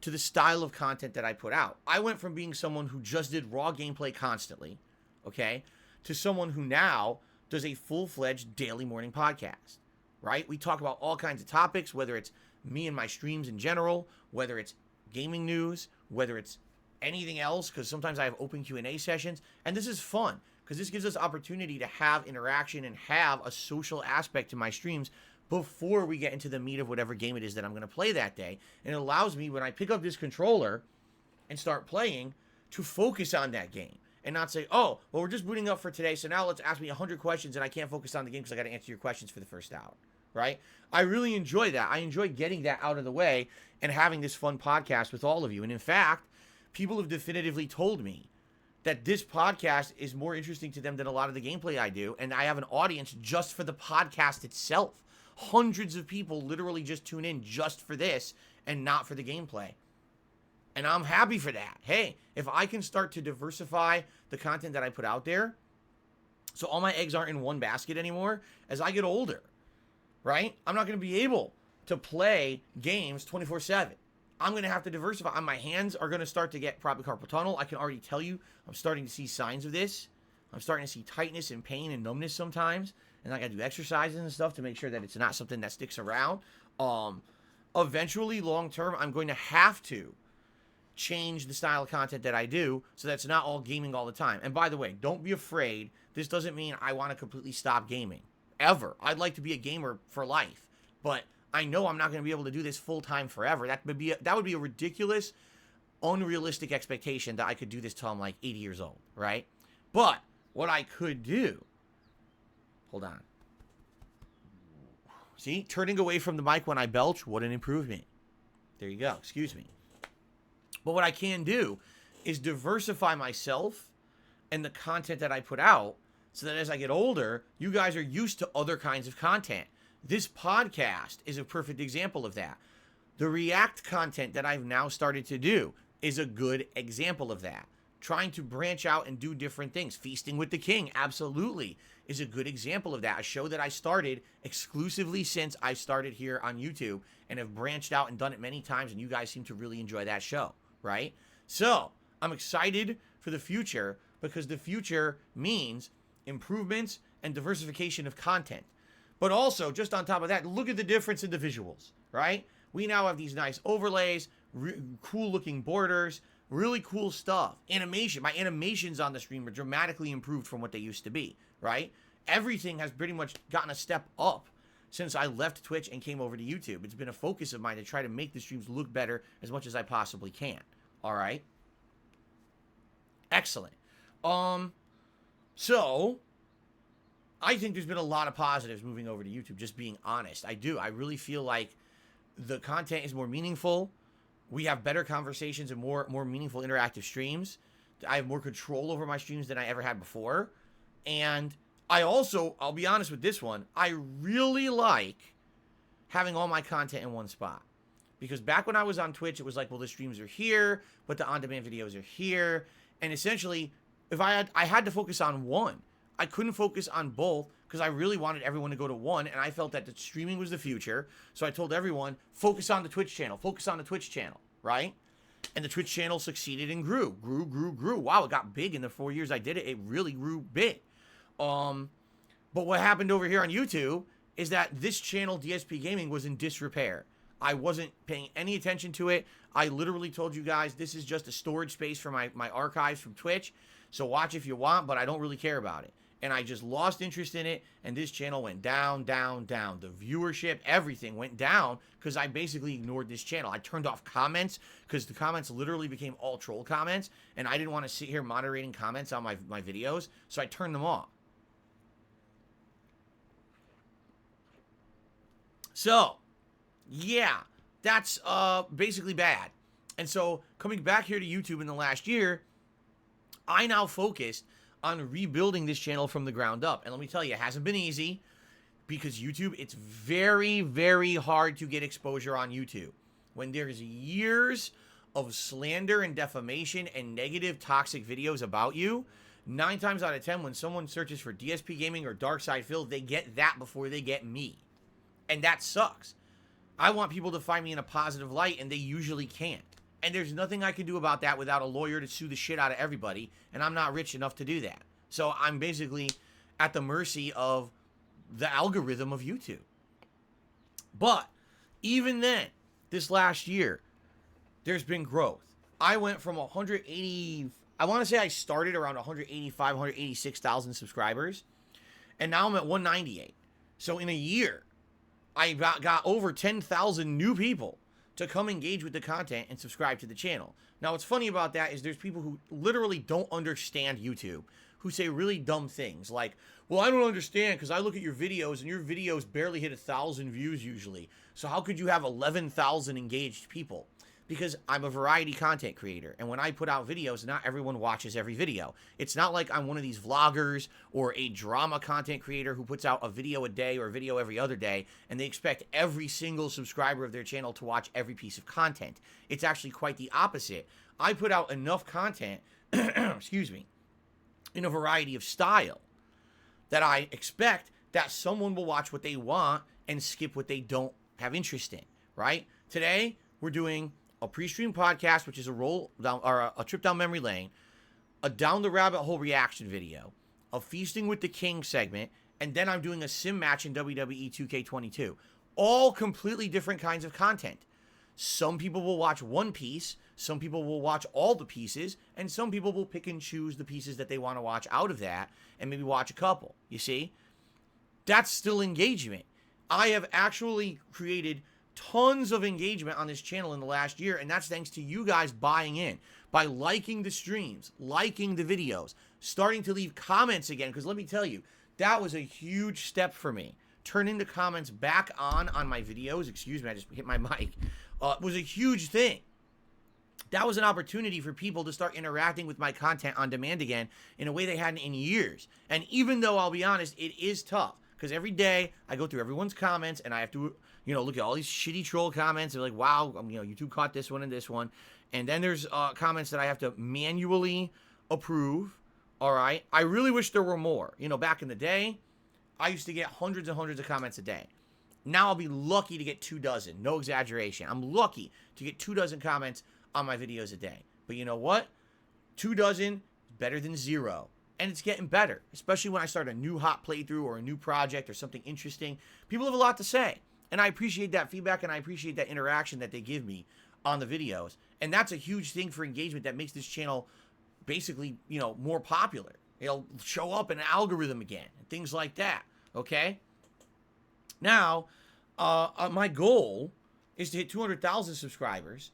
to the style of content that I put out. I went from being someone who just did raw gameplay constantly, okay, to someone who now does a full-fledged daily morning podcast, right? We talk about all kinds of topics, whether it's me and my streams in general, whether it's gaming news, whether it's anything else, because sometimes I have open Q&A sessions, and this is fun, because this gives us opportunity to have interaction and have a social aspect to my streams before we get into the meat of whatever game it is that I'm going to play that day. And it allows me, when I pick up this controller and start playing, to focus on that game and not say, oh, well, we're just booting up for today, so now let's ask me 100 questions and I can't focus on the game because I got to answer your questions for the first hour, right? I really enjoy that. I enjoy getting that out of the way and having this fun podcast with all of you. And in fact, people have definitively told me that this podcast is more interesting to them than a lot of the gameplay I do, and I have an audience just for the podcast itself. Hundreds of people literally just tune in just for this and not for the gameplay. And I'm happy for that. Hey, if I can start to diversify the content that I put out there, so all my eggs aren't in one basket anymore, as I get older, right? I'm not going to be able to play games 24/7. I'm going to have to diversify. My hands are going to start to get probably carpal tunnel. I can already tell you, I'm starting to see signs of this. I'm starting to see tightness and pain and numbness sometimes. And I got to do exercises and stuff to make sure that it's not something that sticks around. Eventually, long term, I'm going to have to change the style of content that I do so that's not all gaming all the time. And by the way, don't be afraid. This doesn't mean I want to completely stop gaming. Ever. I'd like to be a gamer for life. But I know I'm not going to be able to do this full time forever. That would be a ridiculous, unrealistic expectation that I could do this till I'm like 80 years old, right? But what I could do, hold on. See, turning away from the mic when I belch, what an improvement. There you go. Excuse me. But what I can do is diversify myself and the content that I put out so that as I get older, you guys are used to other kinds of content. This podcast is a perfect example of that. The React content that I've now started to do is a good example of that. Trying to branch out and do different things. Feasting with the King, absolutely, is a good example of that. A show that I started exclusively since I started here on YouTube and have branched out and done it many times, and you guys seem to really enjoy that show, right? So, I'm excited for the future because the future means improvements and diversification of content. But also, just on top of that, look at the difference in the visuals, right? We now have these nice overlays, cool looking borders, really cool stuff. Animation. My animations on the stream are dramatically improved from what they used to be, right? Everything has pretty much gotten a step up since I left Twitch and came over to YouTube. It's been a focus of mine to try to make the streams look better as much as I possibly can. All right? Excellent. So I think there's been a lot of positives moving over to YouTube, just being honest. I do. I really feel like the content is more meaningful. We have better conversations and more meaningful interactive streams. I have more control over my streams than I ever had before. And I also, I'll be honest with this one, I really like having all my content in one spot. Because back when I was on Twitch, it was like, well, the streams are here, but the on-demand videos are here. And essentially, if I had to focus on one. I couldn't focus on both because I really wanted everyone to go to one, and I felt that the streaming was the future. So I told everyone, focus on the Twitch channel, focus on the Twitch channel, right? And the Twitch channel succeeded and grew. Wow, it got big in the 4 years I did it. It really grew big. But what happened over here on YouTube is that this channel, DSPGaming, was in disrepair. I wasn't paying any attention to it. I literally told you guys, this is just a storage space for my archives from Twitch. So watch if you want, but I don't really care about it. And I just lost interest in it, and this channel went down. The viewership, everything went down because I basically ignored this channel. I turned off comments because the comments literally became all troll comments, and I didn't want to sit here moderating comments on my videos, so I turned them off. So, yeah, that's basically bad. And so, coming back here to YouTube in the last year, I now focused on rebuilding this channel from the ground up. And let me tell you, it hasn't been easy because YouTube, it's very, very hard to get exposure on YouTube. When there's years of slander and defamation and negative toxic videos about you, 9 times out of 10, when someone searches for DSP Gaming or Dark Side Phil, they get that before they get me. And that sucks. I want people to find me in a positive light, and they usually can't. And there's nothing I can do about that without a lawyer to sue the shit out of everybody, and I'm not rich enough to do that. So I'm basically at the mercy of the algorithm of YouTube. But even then, this last year, there's been growth. I went from 180, I want to say I started around 185, 186,000 subscribers, and now I'm at 198. So in a year, I got over 10,000 new people to come engage with the content and subscribe to the channel. Now, what's funny about that is there's people who literally don't understand YouTube, who say really dumb things like, well, I don't understand because I look at your videos and your videos barely hit 1,000 views usually. So how could you have 11,000 engaged people? because I'm a variety content creator. And when I put out videos, not everyone watches every video. It's not like I'm one of these vloggers or a drama content creator who puts out a video a day or a video every other day, and they expect every single subscriber of their channel to watch every piece of content. It's actually quite the opposite. I put out enough content, excuse me, in a variety of style that I expect that someone will watch what they want and skip what they don't have interest in, right? Today, we're doing a PreStream Podcast, which is a roll down or a trip down memory lane, a down the rabbit hole reaction video, a feasting with the king segment, and then I'm doing a sim match in WWE 2K22. All completely different kinds of content. Some people will watch one piece, some people will watch all the pieces, and some people will pick and choose the pieces that they want to watch out of that and maybe watch a couple. You see? That's still engagement. I have actually created tons of engagement on this channel in the last year, and that's thanks to you guys buying in by liking the streams, liking the videos, starting to leave comments again, because let me tell you, that was a huge step for me. Turning the comments back on my videos, excuse me, I just hit my mic, was a huge thing. That was an opportunity for people to start interacting with my content on demand again in a way they hadn't in years. And even though, I'll be honest, it is tough, because every day I go through everyone's comments and I have to, look at all these shitty troll comments. They're like, wow, YouTube caught this one and this one. And then there's comments that I have to manually approve. All right. I really wish there were more. Back in the day, I used to get hundreds and hundreds of comments a day. Now I'll be lucky to get 24. No exaggeration. I'm lucky to get 24 comments on my videos a day. But you know what? 24 is better than 0. And it's getting better, especially when I start a new hot playthrough or a new project or something interesting. People have a lot to say. And I appreciate that feedback and I appreciate that interaction that they give me on the videos. And that's a huge thing for engagement that makes this channel basically, more popular. It'll show up in an algorithm again and things like that. Okay? Now, my goal is to hit 200,000 subscribers.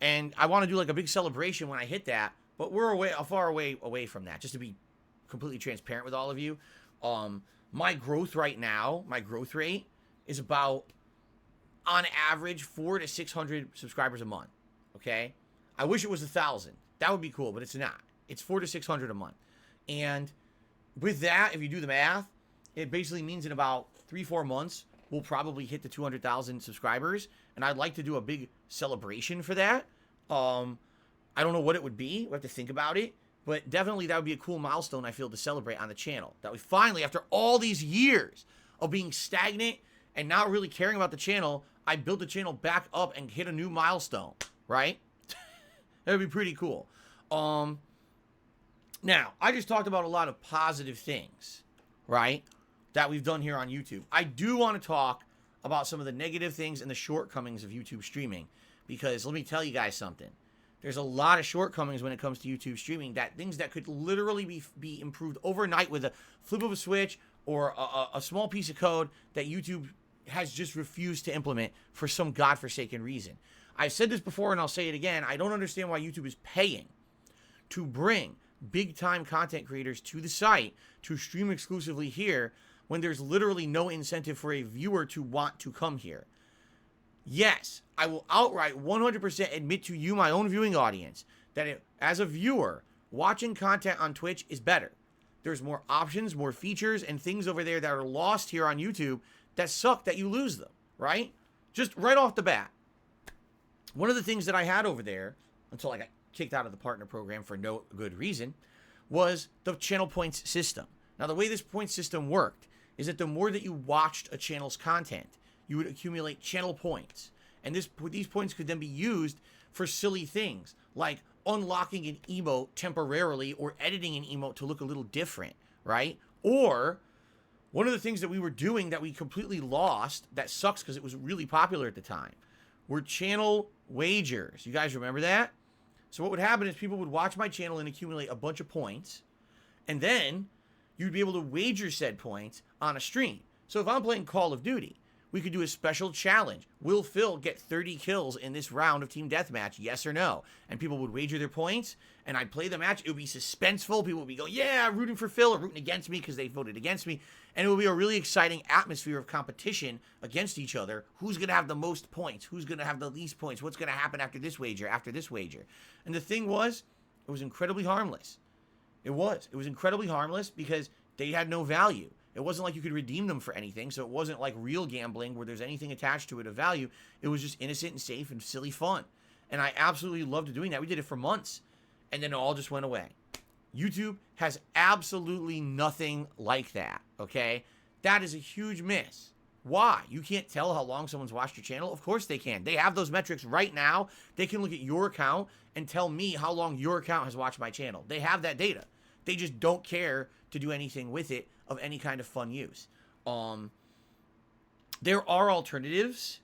And I want to do like a big celebration when I hit that. But we're a far away from that, just to be completely transparent with all of you. My growth right now, my growth rate is about, on average, 400 to 600 subscribers a month. Okay, I wish it was 1,000. That would be cool, but it's not. It's 400 to 600 a month. And with that, if you do the math, it basically means in about 3-4 months we'll probably hit the 200,000 subscribers. And I'd like to do a big celebration for that. I don't know what it would be. We have to think about it. But definitely that would be a cool milestone, I feel, to celebrate on the channel. That we finally, after all these years of being stagnant and not really caring about the channel, I built the channel back up and hit a new milestone, right? That would be pretty cool. Now, I just talked about a lot of positive things, right, that we've done here on YouTube. I do want to talk about some of the negative things and the shortcomings of YouTube streaming, because let me tell you guys something. There's a lot of shortcomings when it comes to YouTube streaming, things that could literally be improved overnight with a flip of a switch or a small piece of code that YouTube has just refused to implement for some godforsaken reason. I've said this before and I'll say it again. I don't understand why YouTube is paying to bring big-time content creators to the site to stream exclusively here when there's literally no incentive for a viewer to want to come here. Yes, I will outright 100% admit to you, my own viewing audience, that as a viewer, watching content on Twitch is better. There's more options, more features, and things over there that are lost here on YouTube that suck that you lose them, right? Just right off the bat. One of the things that I had over there, until I got kicked out of the partner program for no good reason, was the channel points system. Now, the way this point system worked is that the more that you watched a channel's content, you would accumulate channel points. And these points could then be used for silly things, like unlocking an emote temporarily or editing an emote to look a little different, right? Or one of the things that we were doing that we completely lost, that sucks because it was really popular at the time, were channel wagers. You guys remember that? So what would happen is people would watch my channel and accumulate a bunch of points, and then you'd be able to wager said points on a stream. So if I'm playing Call of Duty, We could do a special challenge. Will Phil get 30 kills in this round of Team Deathmatch? Yes or no? And people would wager their points, and I'd play the match. It would be suspenseful. People would be going, yeah, rooting for Phil or rooting against me because they voted against me. And it would be a really exciting atmosphere of competition against each other. Who's going to have the most points? Who's going to have the least points? What's going to happen after this wager, after this wager? And the thing was, it was incredibly harmless. It was incredibly harmless because they had no value. It wasn't like you could redeem them for anything, so it wasn't like real gambling where there's anything attached to it of value. It was just innocent and safe and silly fun. And I absolutely loved doing that. We did it for months, and then it all just went away. YouTube has absolutely nothing like that, okay? That is a huge miss. Why? You can't tell how long someone's watched your channel? Of course they can. They have those metrics right now. They can look at your account and tell me how long your account has watched my channel. They have that data. They just don't care to do anything with it of any kind of fun use. There are alternatives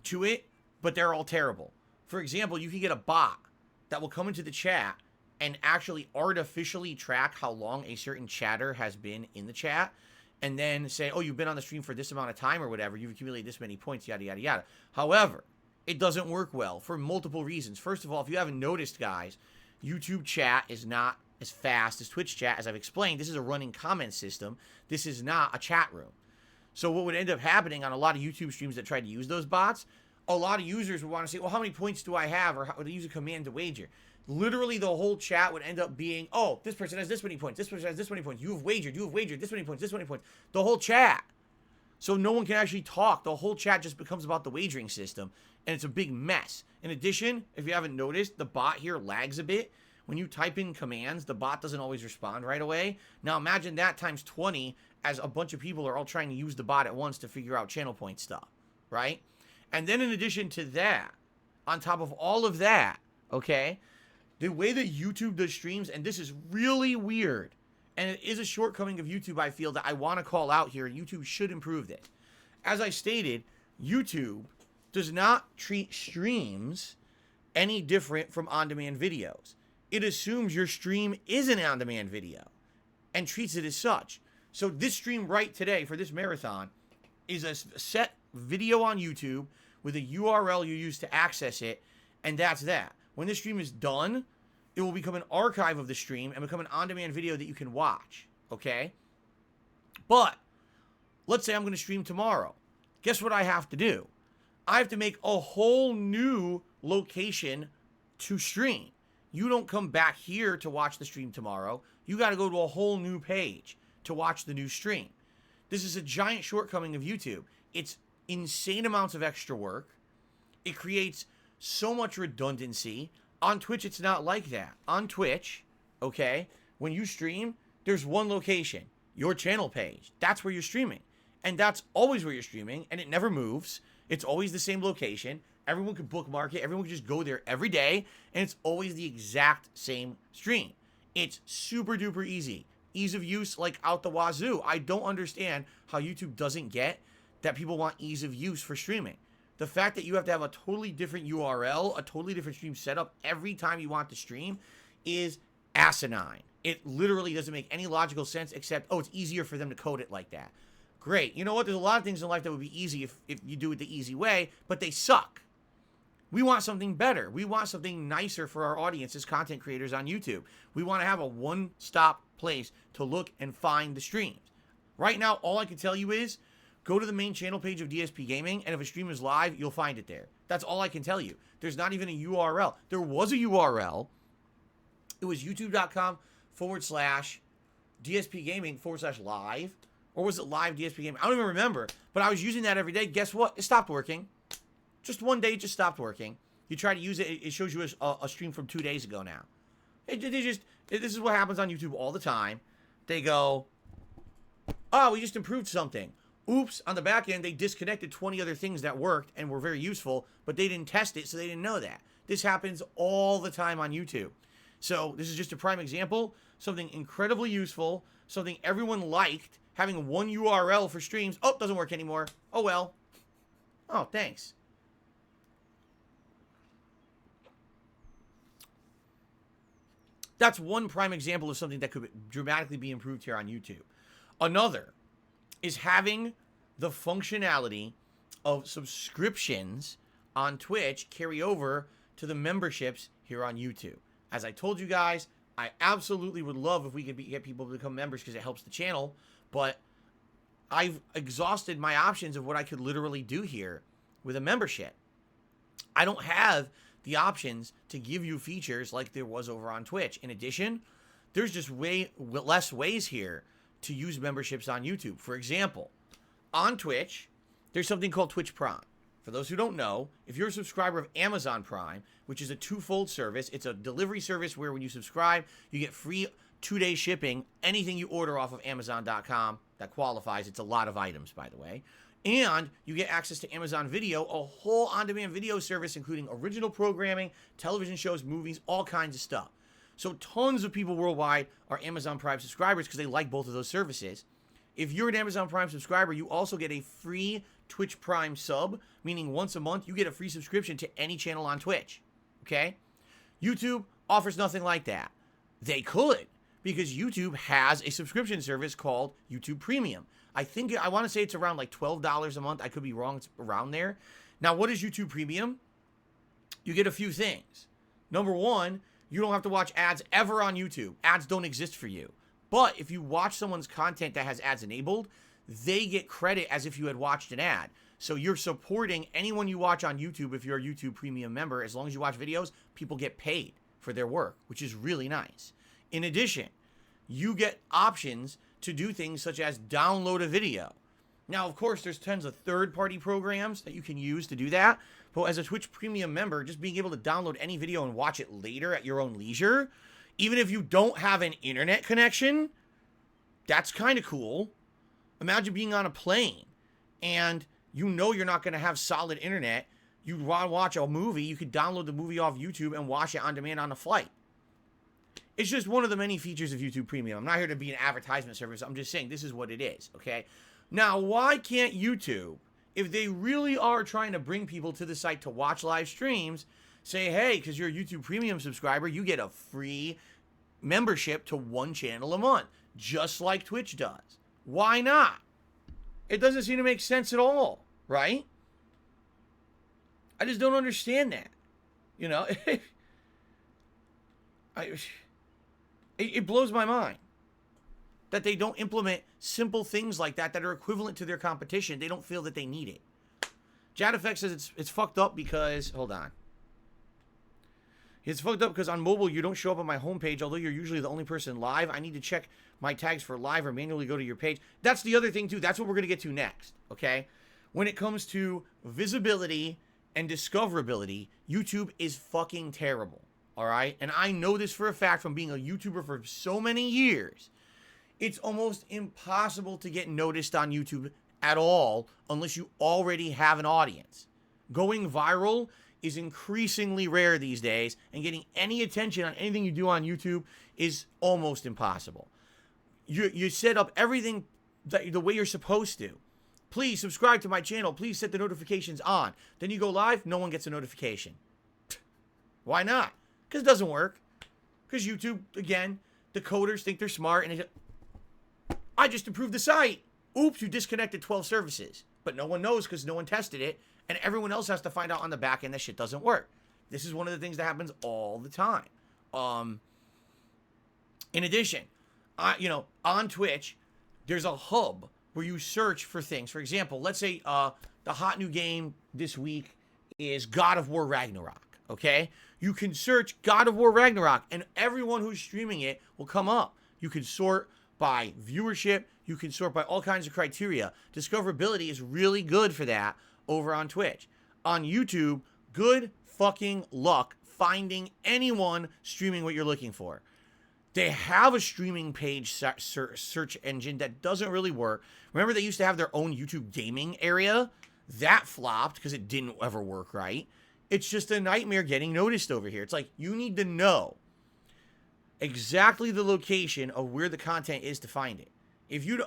to it, but they're all terrible. For example, you can get a bot that will come into the chat and actually artificially track how long a certain chatter has been in the chat, and then say, oh, you've been on the stream for this amount of time or whatever, you've accumulated this many points, yada, yada, yada. However, it doesn't work well for multiple reasons. First of all, if you haven't noticed, guys, YouTube chat is not as fast as Twitch chat. As I've explained, this is a running comment system. This is not a chat room. So what would end up happening on a lot of YouTube streams that tried to use those bots, a lot of users would want to say, well, how many points do I have? Or how would they use a command to wager? Literally, the whole chat would end up being, oh, this person has this many points. This person has this many points. You have wagered this many points, this many points. The whole chat. So no one can actually talk. The whole chat just becomes about the wagering system, and it's a big mess. In addition, if you haven't noticed, the bot here lags a bit. When you type in commands, the bot doesn't always respond right away. Now imagine that times 20 as a bunch of people are all trying to use the bot at once to figure out channel point stuff, right? And then in addition to that, on top of all of that, okay, the way that YouTube does streams, and this is really weird, and it is a shortcoming of YouTube, I feel, that I want to call out here, and YouTube should improve this. As I stated, YouTube does not treat streams any different from on-demand videos. It assumes your stream is an on-demand video and treats it as such. So this stream right today for this marathon is a set video on YouTube with a URL you use to access it, and that's that. When this stream is done, it will become an archive of the stream and become an on-demand video that you can watch, okay? But let's say I'm going to stream tomorrow. Guess what I have to do? I have to make a whole new location to stream. You don't come back here to watch the stream tomorrow. You got to go to a whole new page to watch the new stream. This is a giant shortcoming of YouTube. It's insane amounts of extra work. It creates so much redundancy. On Twitch, it's not like that. On Twitch, okay, when you stream, there's one location, your channel page. That's where you're streaming. And that's always where you're streaming, and it never moves. It's always the same location. Everyone can bookmark it. Everyone can just go there every day, and it's always the exact same stream. It's super duper easy. Ease of use like out the wazoo. I don't understand how YouTube doesn't get that people want ease of use for streaming. The fact that you have to have a totally different URL, a totally different stream setup every time you want to stream is asinine. It literally doesn't make any logical sense except, oh, it's easier for them to code it like that. Great. You know what? There's a lot of things in life that would be easy if you do it the easy way, but they suck. We want something better. We want something nicer for our audience as content creators on YouTube. We want to have a one-stop place to look and find the streams. Right now, all I can tell you is go to the main channel page of DSPGaming, and if a stream is live, you'll find it there. That's all I can tell you. There's not even a URL. There was a URL. It was youtube.com/DSPGaming/live. Or was it live DSPGaming? I don't even remember. But I was using that every day. Guess what? It stopped working. Just one day, it just stopped working. You try to use it, it shows you a stream from 2 days ago now. This is what happens on YouTube all the time. They go, oh, we just improved something. Oops, on the back end, they disconnected 20 other things that worked and were very useful, but they didn't test it, so they didn't know that. This happens all the time on YouTube. So this is just a prime example. Something incredibly useful, something everyone liked, having one URL for streams. Oh, doesn't work anymore. Oh, well. Oh, thanks. That's one prime example of something that could dramatically be improved here on YouTube. Another is having the functionality of subscriptions on Twitch carry over to the memberships here on YouTube. As I told you guys, I absolutely would love if we could get people to become members because it helps the channel, but I've exhausted my options of what I could literally do here with a membership. I don't have the options to give you features like there was over on Twitch. In addition, there's just way less ways here to use memberships on YouTube. For example, on Twitch, there's something called Twitch Prime. For those who don't know, if you're a subscriber of Amazon Prime, which is a twofold service, it's a delivery service where when you subscribe, you get free 2-day shipping. Anything you order off of Amazon.com that qualifies. It's a lot of items, by the way. And you get access to Amazon Video, a whole on-demand video service, including original programming, television shows, movies, all kinds of stuff. So tons of people worldwide are Amazon Prime subscribers because they like both of those services. If you're an Amazon Prime subscriber, you also get a free Twitch Prime sub, meaning once a month you get a free subscription to any channel on Twitch. Okay? YouTube offers nothing like that. They could, because YouTube has a subscription service called YouTube Premium. I want to say it's around like $12 a month. I could be wrong. It's around there. Now, what is YouTube Premium? You get a few things. Number one, you don't have to watch ads ever on YouTube. Ads don't exist for you. But if you watch someone's content that has ads enabled, they get credit as if you had watched an ad. So you're supporting anyone you watch on YouTube if you're a YouTube Premium member. As long as you watch videos, people get paid for their work, which is really nice. In addition, you get options to do things such as download a video. Now, of course, there's tons of third-party programs that you can use to do that. But as a Twitch Premium member, just being able to download any video and watch it later at your own leisure, even if you don't have an internet connection, that's kind of cool. Imagine being on a plane and you know you're not going to have solid internet. You want to watch a movie, you could download the movie off YouTube and watch it on demand on the flight. It's just one of the many features of YouTube Premium. I'm not here to be an advertisement service. I'm just saying this is what it is, okay? Now, why can't YouTube, if they really are trying to bring people to the site to watch live streams, say, hey, because you're a YouTube Premium subscriber, you get a free membership to one channel a month, just like Twitch does. Why not? It doesn't seem to make sense at all, right? I just don't understand that. You know, it blows my mind that they don't implement simple things like that are equivalent to their competition. They don't feel that they need it. JadFX says it's fucked up because, hold on. It's fucked up because on mobile, you don't show up on my homepage, although you're usually the only person live. I need to check my tags for live or manually go to your page. That's the other thing, too. That's what we're going to get to next, okay? When it comes to visibility and discoverability, YouTube is fucking terrible, all right? And I know this for a fact from being a YouTuber for so many years. It's almost impossible to get noticed on YouTube at all unless you already have an audience. Going viral is increasingly rare these days, and getting any attention on anything you do on YouTube is almost impossible. You set up everything the way you're supposed to. Please subscribe to my channel. Please set the notifications on. Then you go live, no one gets a notification. Why not? Because it doesn't work. Because YouTube, again, the coders think they're smart, and I just improved the site. Oops, you disconnected 12 services. But no one knows because no one tested it, and everyone else has to find out on the back end that shit doesn't work. This is one of the things that happens all the time. In addition, on Twitch, there's a hub where you search for things. For example, let's say the hot new game this week is God of War Ragnarok, okay? You can search God of War Ragnarok, and everyone who's streaming it will come up. You can sort by viewership. You can sort by all kinds of criteria. Discoverability is really good for that over on Twitch. On YouTube, good fucking luck finding anyone streaming what you're looking for. They have a streaming page search engine that doesn't really work. Remember, they used to have their own YouTube gaming area? That flopped because it didn't ever work right. It's just a nightmare getting noticed over here. It's like, you need to know exactly the location of where the content is to find it.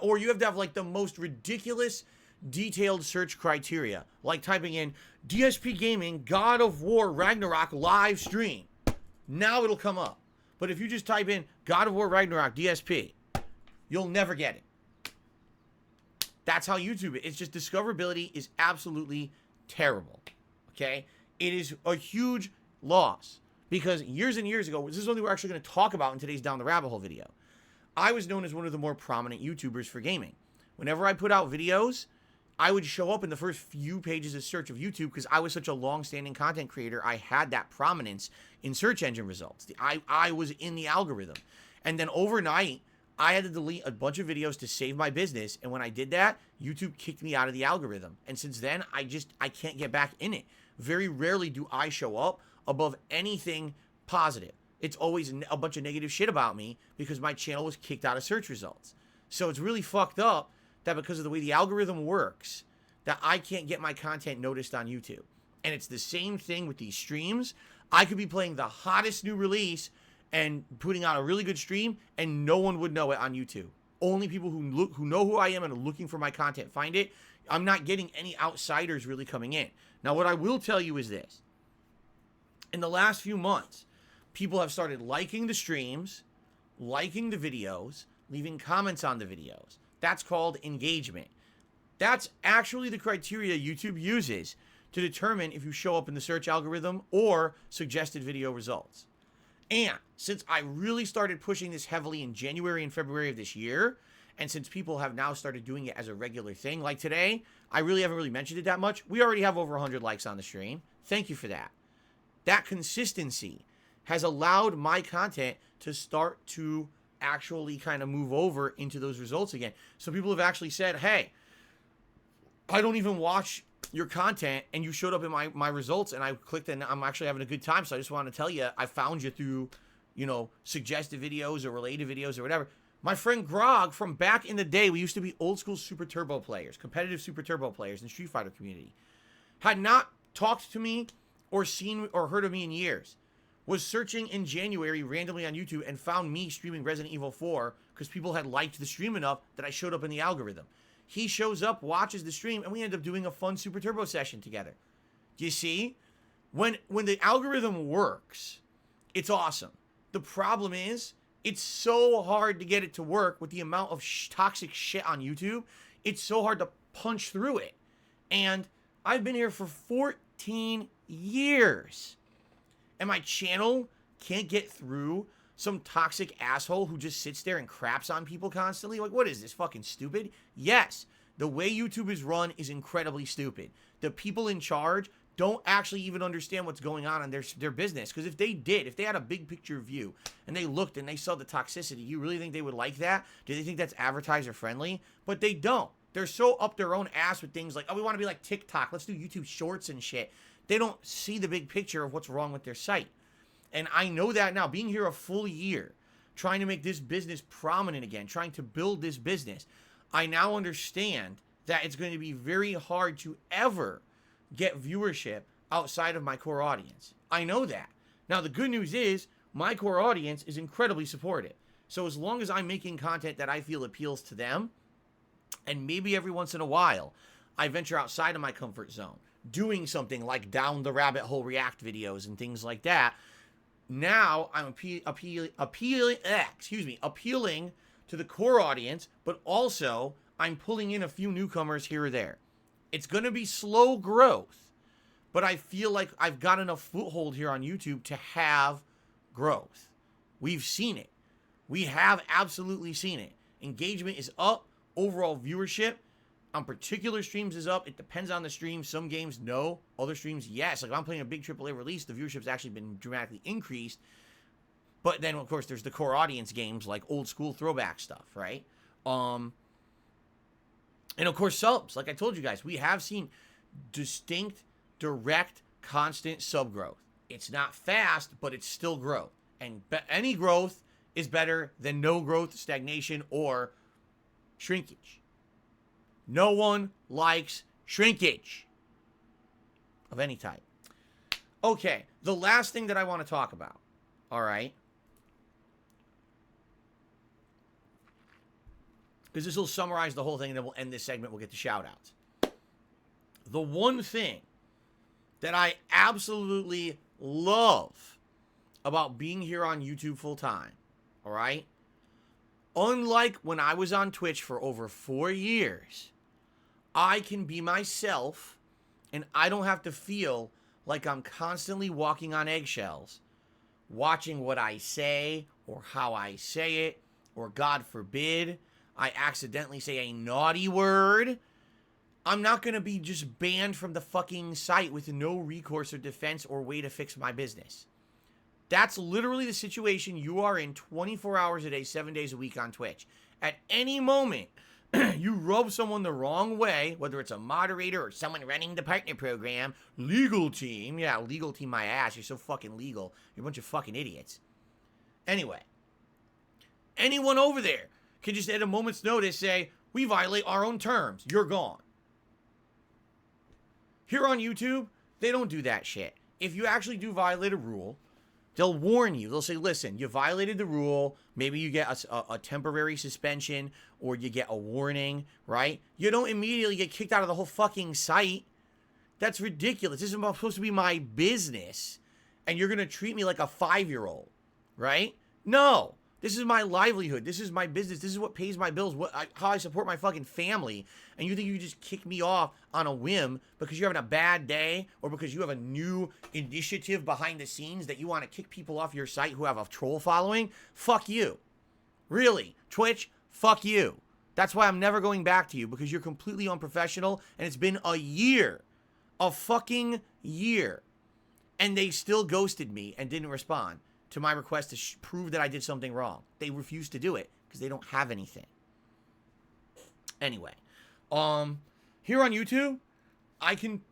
Or you have to have like the most ridiculous detailed search criteria, like typing in DSPGaming God of War Ragnarok live stream. Now it'll come up. But if you just type in God of War Ragnarok DSP, you'll never get it. That's how YouTube is. It's just discoverability is absolutely terrible. Okay? It is a huge loss because years and years ago, this is something we're actually going to talk about in today's Down the Rabbit Hole video. I was known as one of the more prominent YouTubers for gaming. Whenever I put out videos, I would show up in the first few pages of search of YouTube because I was such a long-standing content creator. I had that prominence in search engine results. I was in the algorithm. And then overnight, I had to delete a bunch of videos to save my business. And when I did that, YouTube kicked me out of the algorithm. And since then, I can't get back in it. Very rarely do I show up above anything positive. It's always a bunch of negative shit about me because my channel was kicked out of search results. So it's really fucked up that because of the way the algorithm works, that I can't get my content noticed on YouTube. And it's the same thing with these streams. I could be playing the hottest new release and putting out a really good stream, and no one would know it on YouTube. Only people who know who I am and are looking for my content find it. I'm not getting any outsiders really coming in. Now, what I will tell you is this. In the last few months, people have started liking the streams, liking the videos, leaving comments on the videos. That's called engagement. That's actually the criteria YouTube uses to determine if you show up in the search algorithm or suggested video results. And since I really started pushing this heavily in January and February of this year, and since people have now started doing it as a regular thing, like today, I really haven't really mentioned it that much. We already have over 100 likes on the stream. Thank you for that. That consistency has allowed my content to start to actually kind of move over into those results again. So people have actually said, hey, I don't even watch your content and you showed up in my results and I clicked and I'm actually having a good time. So I just want to tell you, I found you through, suggested videos or related videos or whatever. My friend Grog from back in the day, we used to be old school Super Turbo players, competitive Super Turbo players in the Street Fighter community, had not talked to me or seen or heard of me in years, was searching in January randomly on YouTube and found me streaming Resident Evil 4 because people had liked the stream enough that I showed up in the algorithm. He shows up, watches the stream, and we end up doing a fun Super Turbo session together. Do you see? When the algorithm works, it's awesome. The problem is, it's so hard to get it to work with the amount of toxic shit on YouTube. It's so hard to punch through it. And I've been here for 14 years. And my channel can't get through some toxic asshole who just sits there and craps on people constantly. Like, what is this, fucking stupid? Yes, the way YouTube is run is incredibly stupid. The people in charge don't actually even understand what's going on in their business. Because if they had a big picture view and they looked and they saw the toxicity, you really think they would like that? Do they think that's advertiser friendly? But they don't. They're so up their own ass with things like, oh, we want to be like TikTok. Let's do YouTube shorts and shit. They don't see the big picture of what's wrong with their site. And I know that now, being here a full year, trying to make this business prominent again, trying to build this business, I now understand that it's going to be very hard to ever get viewership outside of my core audience. I know that. Now, the good news is my core audience is incredibly supportive. So as long as I'm making content that I feel appeals to them, and maybe every once in a while, I venture outside of my comfort zone, doing something like Down the Rabbit Hole React videos and things like that, now I'm appealing to the core audience, but also I'm pulling in a few newcomers here or there. It's going to be slow growth, but I feel like I've got enough foothold here on YouTube to have growth. We've seen it. We have absolutely seen it. Engagement is up. Overall viewership on particular streams is up. It depends on the stream. Some games, no. Other streams, yes. Like if I'm playing a big AAA release, the viewership's actually been dramatically increased. But then, of course, there's the core audience games like old school throwback stuff, right? And of course, subs. Like I told you guys, we have seen distinct, direct, constant sub growth. It's not fast, but it's still growth. And any growth is better than no growth, stagnation, or shrinkage. No one likes shrinkage of any type. Okay, the last thing that I want to talk about, all right, because this will summarize the whole thing and then we'll end this segment, we'll get to shout outs. The one thing that I absolutely love about being here on YouTube full time, all right, unlike when I was on Twitch for over 4 years, I can be myself and I don't have to feel like I'm constantly walking on eggshells, watching what I say or how I say it, or God forbid, I accidentally say a naughty word. I'm not going to be just banned from the fucking site with no recourse or defense or way to fix my business. That's literally the situation you are in 24 hours a day, 7 days a week on Twitch. At any moment, you rub someone the wrong way, whether it's a moderator or someone running the partner program, legal team. Yeah, legal team my ass. You're so fucking legal. You're a bunch of fucking idiots. Anyway, anyone over there can just at a moment's notice say, we violate our own terms. You're gone. Here on YouTube, they don't do that shit. If you actually do violate a rule, they'll warn you. They'll say, listen, you violated the rule. Maybe you get a temporary suspension or you get a warning, right? You don't immediately get kicked out of the whole fucking site. That's ridiculous. This is supposed to be my business, and you're going to treat me like a 5-year-old, right? No. This is my livelihood. This is my business. This is what pays my bills, how I support my fucking family. And you think you just kick me off on a whim because you're having a bad day or because you have a new initiative behind the scenes that you want to kick people off your site who have a troll following? Fuck you. Really. Twitch, fuck you. That's why I'm never going back to you, because you're completely unprofessional, and it's been a year. A fucking year. And they still ghosted me and didn't respond to my request to prove that I did something wrong. They refused to do it because they don't have anything. Anyway, here on YouTube, I can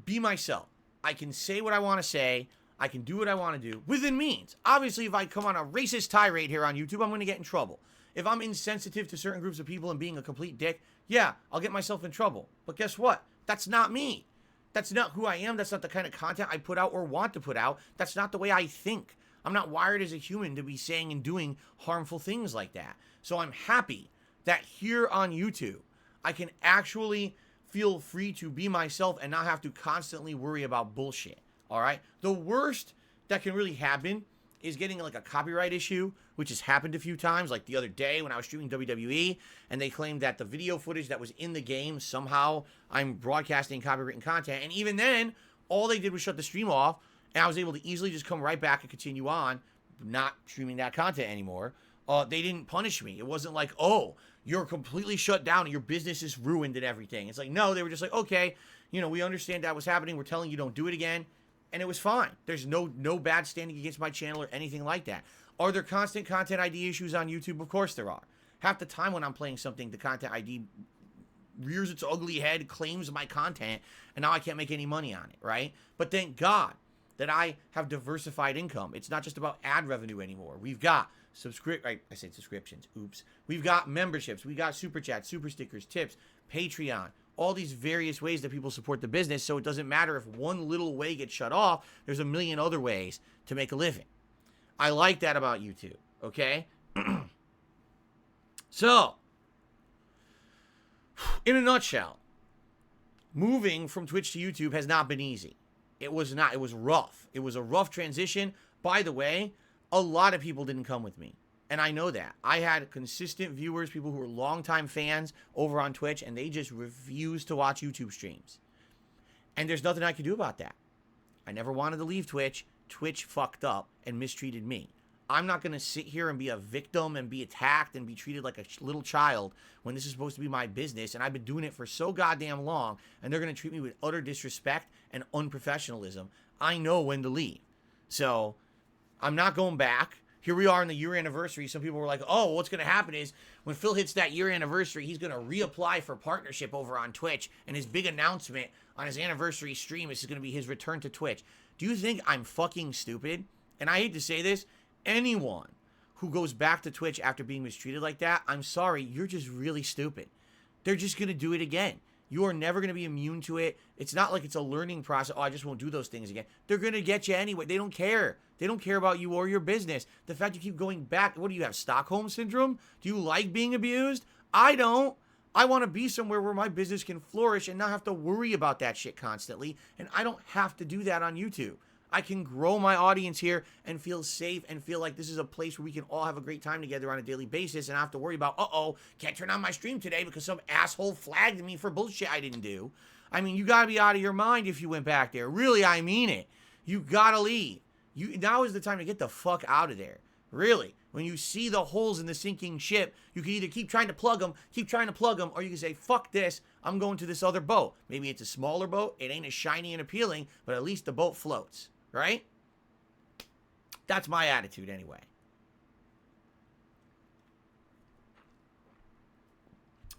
be myself. I can say what I want to say. I can do what I want to do within means. Obviously, if I come on a racist tirade here on YouTube, I'm going to get in trouble. If I'm insensitive to certain groups of people and being a complete dick, yeah, I'll get myself in trouble. But guess what? That's not me. That's not who I am. That's not the kind of content I put out or want to put out. That's not the way I think. I'm not wired as a human to be saying and doing harmful things like that. So I'm happy that here on YouTube, I can actually feel free to be myself and not have to constantly worry about bullshit. All right? The worst that can really happen is getting like a copyright issue, which has happened a few times. Like the other day when I was streaming WWE, and they claimed that the video footage that was in the game, somehow I'm broadcasting copywritten content. And even then, all they did was shut the stream off, and I was able to easily just come right back and continue on, not streaming that content anymore. They didn't punish me. It wasn't like, oh, you're completely shut down and your business is ruined and everything. It's like, no, they were just like, okay, we understand that was happening. We're telling you don't do it again. And it was fine. There's no bad standing against my channel or anything like that. Are there constant content ID issues on YouTube? Of course there are. Half the time when I'm playing something, the content ID rears its ugly head, claims my content, and now I can't make any money on it, right? But thank God that I have diversified income. It's not just about ad revenue anymore. We've got I said subscriptions. Oops. We've got memberships. We got super chats, super stickers, tips, Patreon, all these various ways that people support the business. So it doesn't matter if one little way gets shut off. There's a million other ways to make a living. I like that about YouTube. Okay. So, in a nutshell, moving from Twitch to YouTube has not been easy. It was not. It was rough. It was a rough transition. By the way, a lot of people didn't come with me. And I know that. I had consistent viewers, people who were longtime fans over on Twitch, and they just refused to watch YouTube streams. And there's nothing I could do about that. I never wanted to leave Twitch. Twitch fucked up and mistreated me. I'm not going to sit here and be a victim and be attacked and be treated like a little child when this is supposed to be my business, and I've been doing it for so goddamn long, and they're going to treat me with utter disrespect and unprofessionalism. I know when to leave. So I'm not going back. Here we are in the year anniversary. Some people were like, oh, what's going to happen is when Phil hits that year anniversary, he's going to reapply for partnership over on Twitch, and his big announcement on his anniversary stream is going to be his return to Twitch. Do you think I'm fucking stupid? And I hate to say this, anyone who goes back to Twitch after being mistreated like that, I'm sorry, you're just really stupid. They're just going to do it again. You are never going to be immune to it. It's not like it's a learning process. Oh, I just won't do those things again. They're going to get you anyway. They don't care. They don't care about you or your business. The fact you keep going back, what do you have, Stockholm Syndrome? Do you like being abused? I don't. I want to be somewhere where my business can flourish and not have to worry about that shit constantly. And I don't have to do that on YouTube. I can grow my audience here and feel safe and feel like this is a place where we can all have a great time together on a daily basis and not have to worry about, can't turn on my stream today because some asshole flagged me for bullshit I didn't do. I mean, you got to be out of your mind if you went back there. Really, I mean it. You got to leave. Now is the time to get the fuck out of there. Really. When you see the holes in the sinking ship, you can either keep trying to plug them, or you can say, fuck this, I'm going to this other boat. Maybe it's a smaller boat, it ain't as shiny and appealing, but at least the boat floats, right? That's my attitude anyway.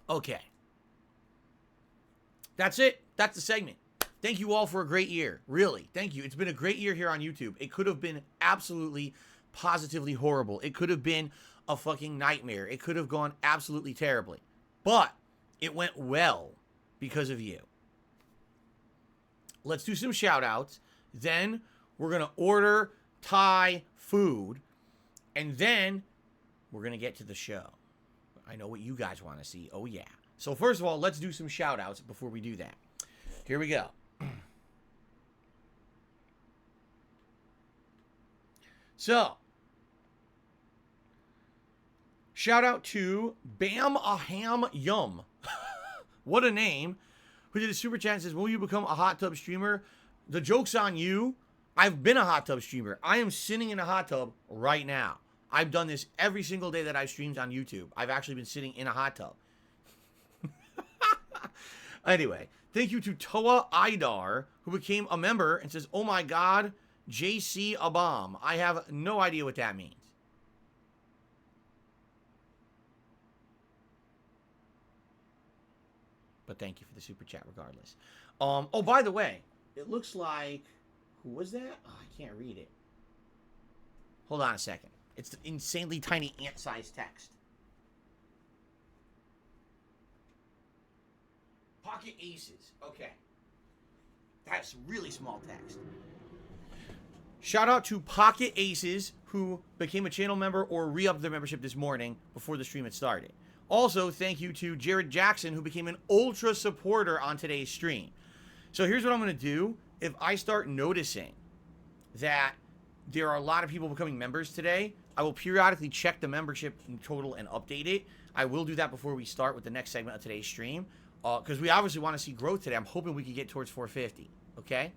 Okay. That's it. That's the segment. Thank you all for a great year. Really. Thank you. It's been a great year here on YouTube. It could have been absolutely, positively horrible. It could have been a fucking nightmare. It could have gone absolutely terribly. But it went well because of you. Let's do some shout outs. Then we're going to order Thai food. And then we're going to get to the show. I know what you guys want to see. Oh, yeah. So first of all, let's do some shout outs before we do that. Here we go. So, shout out to Bam a Ham Yum. What a name. Who did a super chat and says, will you become a hot tub streamer? The joke's on you. I've been a hot tub streamer. I am sitting in a hot tub right now. I've done this every single day that I've streamed on YouTube. I've actually been sitting in a hot tub. Anyway, thank you to Toa Idar, who became a member and says, oh my God, JC Abam. I have no idea what that means. But thank you for the super chat regardless. Oh, by the way, it looks like, who was that? Oh, I can't read it. Hold on a second. It's insanely tiny ant-sized text. Pocket Aces. Okay. That's really small text. Shout out to Pocket Aces, who became a channel member or re-upped their membership this morning before the stream had started. Also, thank you to Jared Jackson, who became an ultra supporter on today's stream. So here's what I'm going to do. If I start noticing that there are a lot of people becoming members today, I will periodically check the membership total and update it. I will do that before we start with the next segment of today's stream. Because we obviously want to see growth today. I'm hoping we can get towards 450. Okay?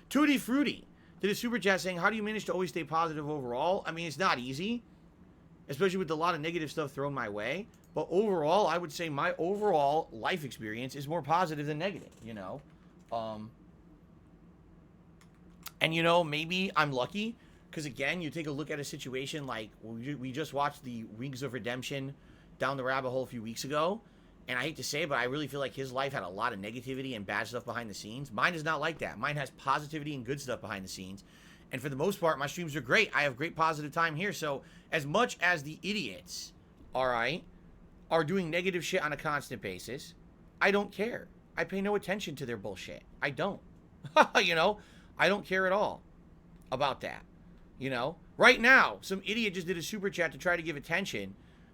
Tutti Frutti did a super chat saying, how do you manage to always stay positive overall? I mean, it's not easy. Especially with a lot of negative stuff thrown my way. But overall, I would say my overall life experience is more positive than negative, you know? And, you know, maybe I'm lucky. Because, again, you take a look at a situation like we just watched the Wings of Redemption down the rabbit hole a few weeks ago. And I hate to say it, but I really feel like his life had a lot of negativity and bad stuff behind the scenes. Mine is not like that. Mine has positivity and good stuff behind the scenes. And for the most part, my streams are great. I have great positive time here. So as much as the idiots, all right, are doing negative shit on a constant basis, I don't care. I pay no attention to their bullshit. I don't. You know, I don't care at all about that. You know, right now, some idiot just did a super chat to try to give attention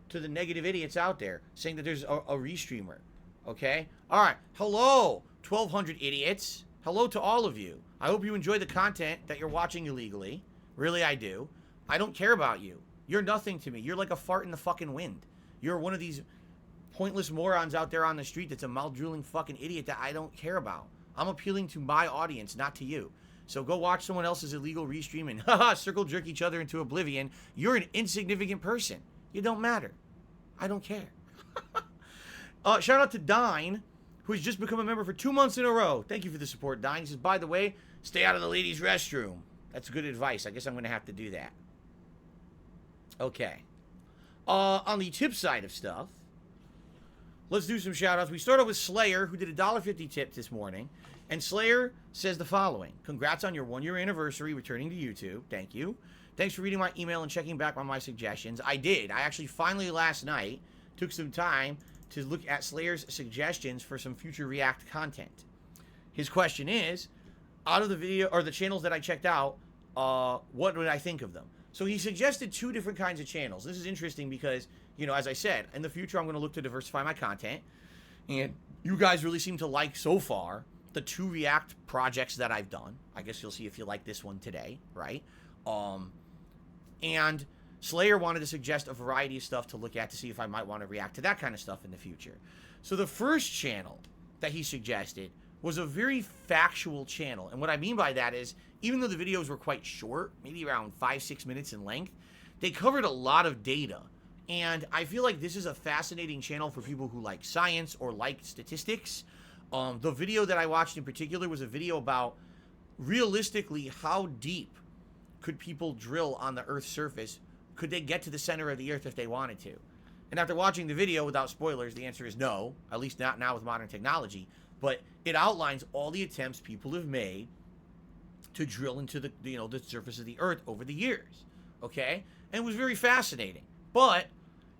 to the negative idiots out there, saying that there's a restreamer. Okay? All right. Hello, 1,200 idiots. Hello to all of you. I hope you enjoy the content that you're watching illegally. Really, I do. I don't care about you. You're nothing to me. You're like a fart in the fucking wind. You're one of these pointless morons out there on the street that's a mouth-drooling fucking idiot that I don't care about. I'm appealing to my audience, not to you. So go watch someone else's illegal restream and circle jerk each other into oblivion. You're an insignificant person. You don't matter. I don't care. Shout out to Dine, who has just become a member for 2 months in a row. Thank you for the support, Dine. He says, by the way, stay out of the ladies' restroom. That's good advice. I guess I'm going to have to do that. Okay. On the tip side of stuff, let's do some shout outs. We start off with Slayer, who did a $1.50 tip this morning. And Slayer says the following. Congrats on your 1-year anniversary returning to YouTube. Thank you. Thanks for reading my email and checking back on my suggestions. I did. I actually finally last night took some time to look at Slayer's suggestions for some future React content. His question is, out of the video or the channels that I checked out, what would I think of them? So he suggested 2 different kinds of channels. This is interesting because, you know, as I said, in the future I'm going to look to diversify my content. And you guys really seem to like so far the 2 React projects that I've done. I guess you'll see if you like this one today, right? And Slayer wanted to suggest a variety of stuff to look at to see if I might want to react to that kind of stuff in the future. So the first channel that he suggested was a very factual channel. And what I mean by that is, even though the videos were quite short, maybe around 5-6 minutes in length, they covered a lot of data. And I feel like this is a fascinating channel for people who like science or like statistics. The video that I watched in particular was a video about, realistically, how deep could people drill on the Earth's surface? Could they get to the center of the Earth if they wanted to? And after watching the video, without spoilers, the answer is no, at least not now with modern technology. But it outlines all the attempts people have made to drill into the surface of the Earth over the years, okay? And it was very fascinating. But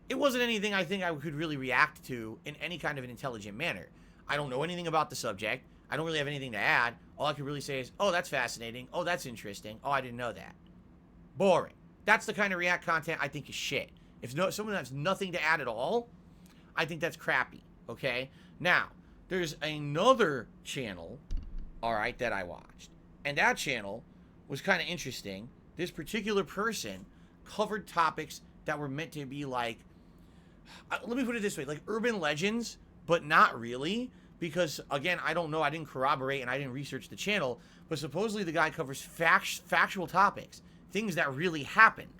it wasn't anything I think I could really react to in any kind of an intelligent manner. I don't know anything about the subject. I don't really have anything to add. All I can really say is, oh, that's fascinating. Oh, that's interesting. Oh, I didn't know that. Boring. That's the kind of React content I think is shit. If someone has nothing to add at all, I think that's crappy, okay? Now, there's another channel, all right, that I watched. And that channel was kind of interesting. This particular person covered topics that were meant to be like, let me put it this way, like urban legends, but not really. Because, again, I don't know. I didn't corroborate and I didn't research the channel. But supposedly the guy covers factual topics. Things that really happened.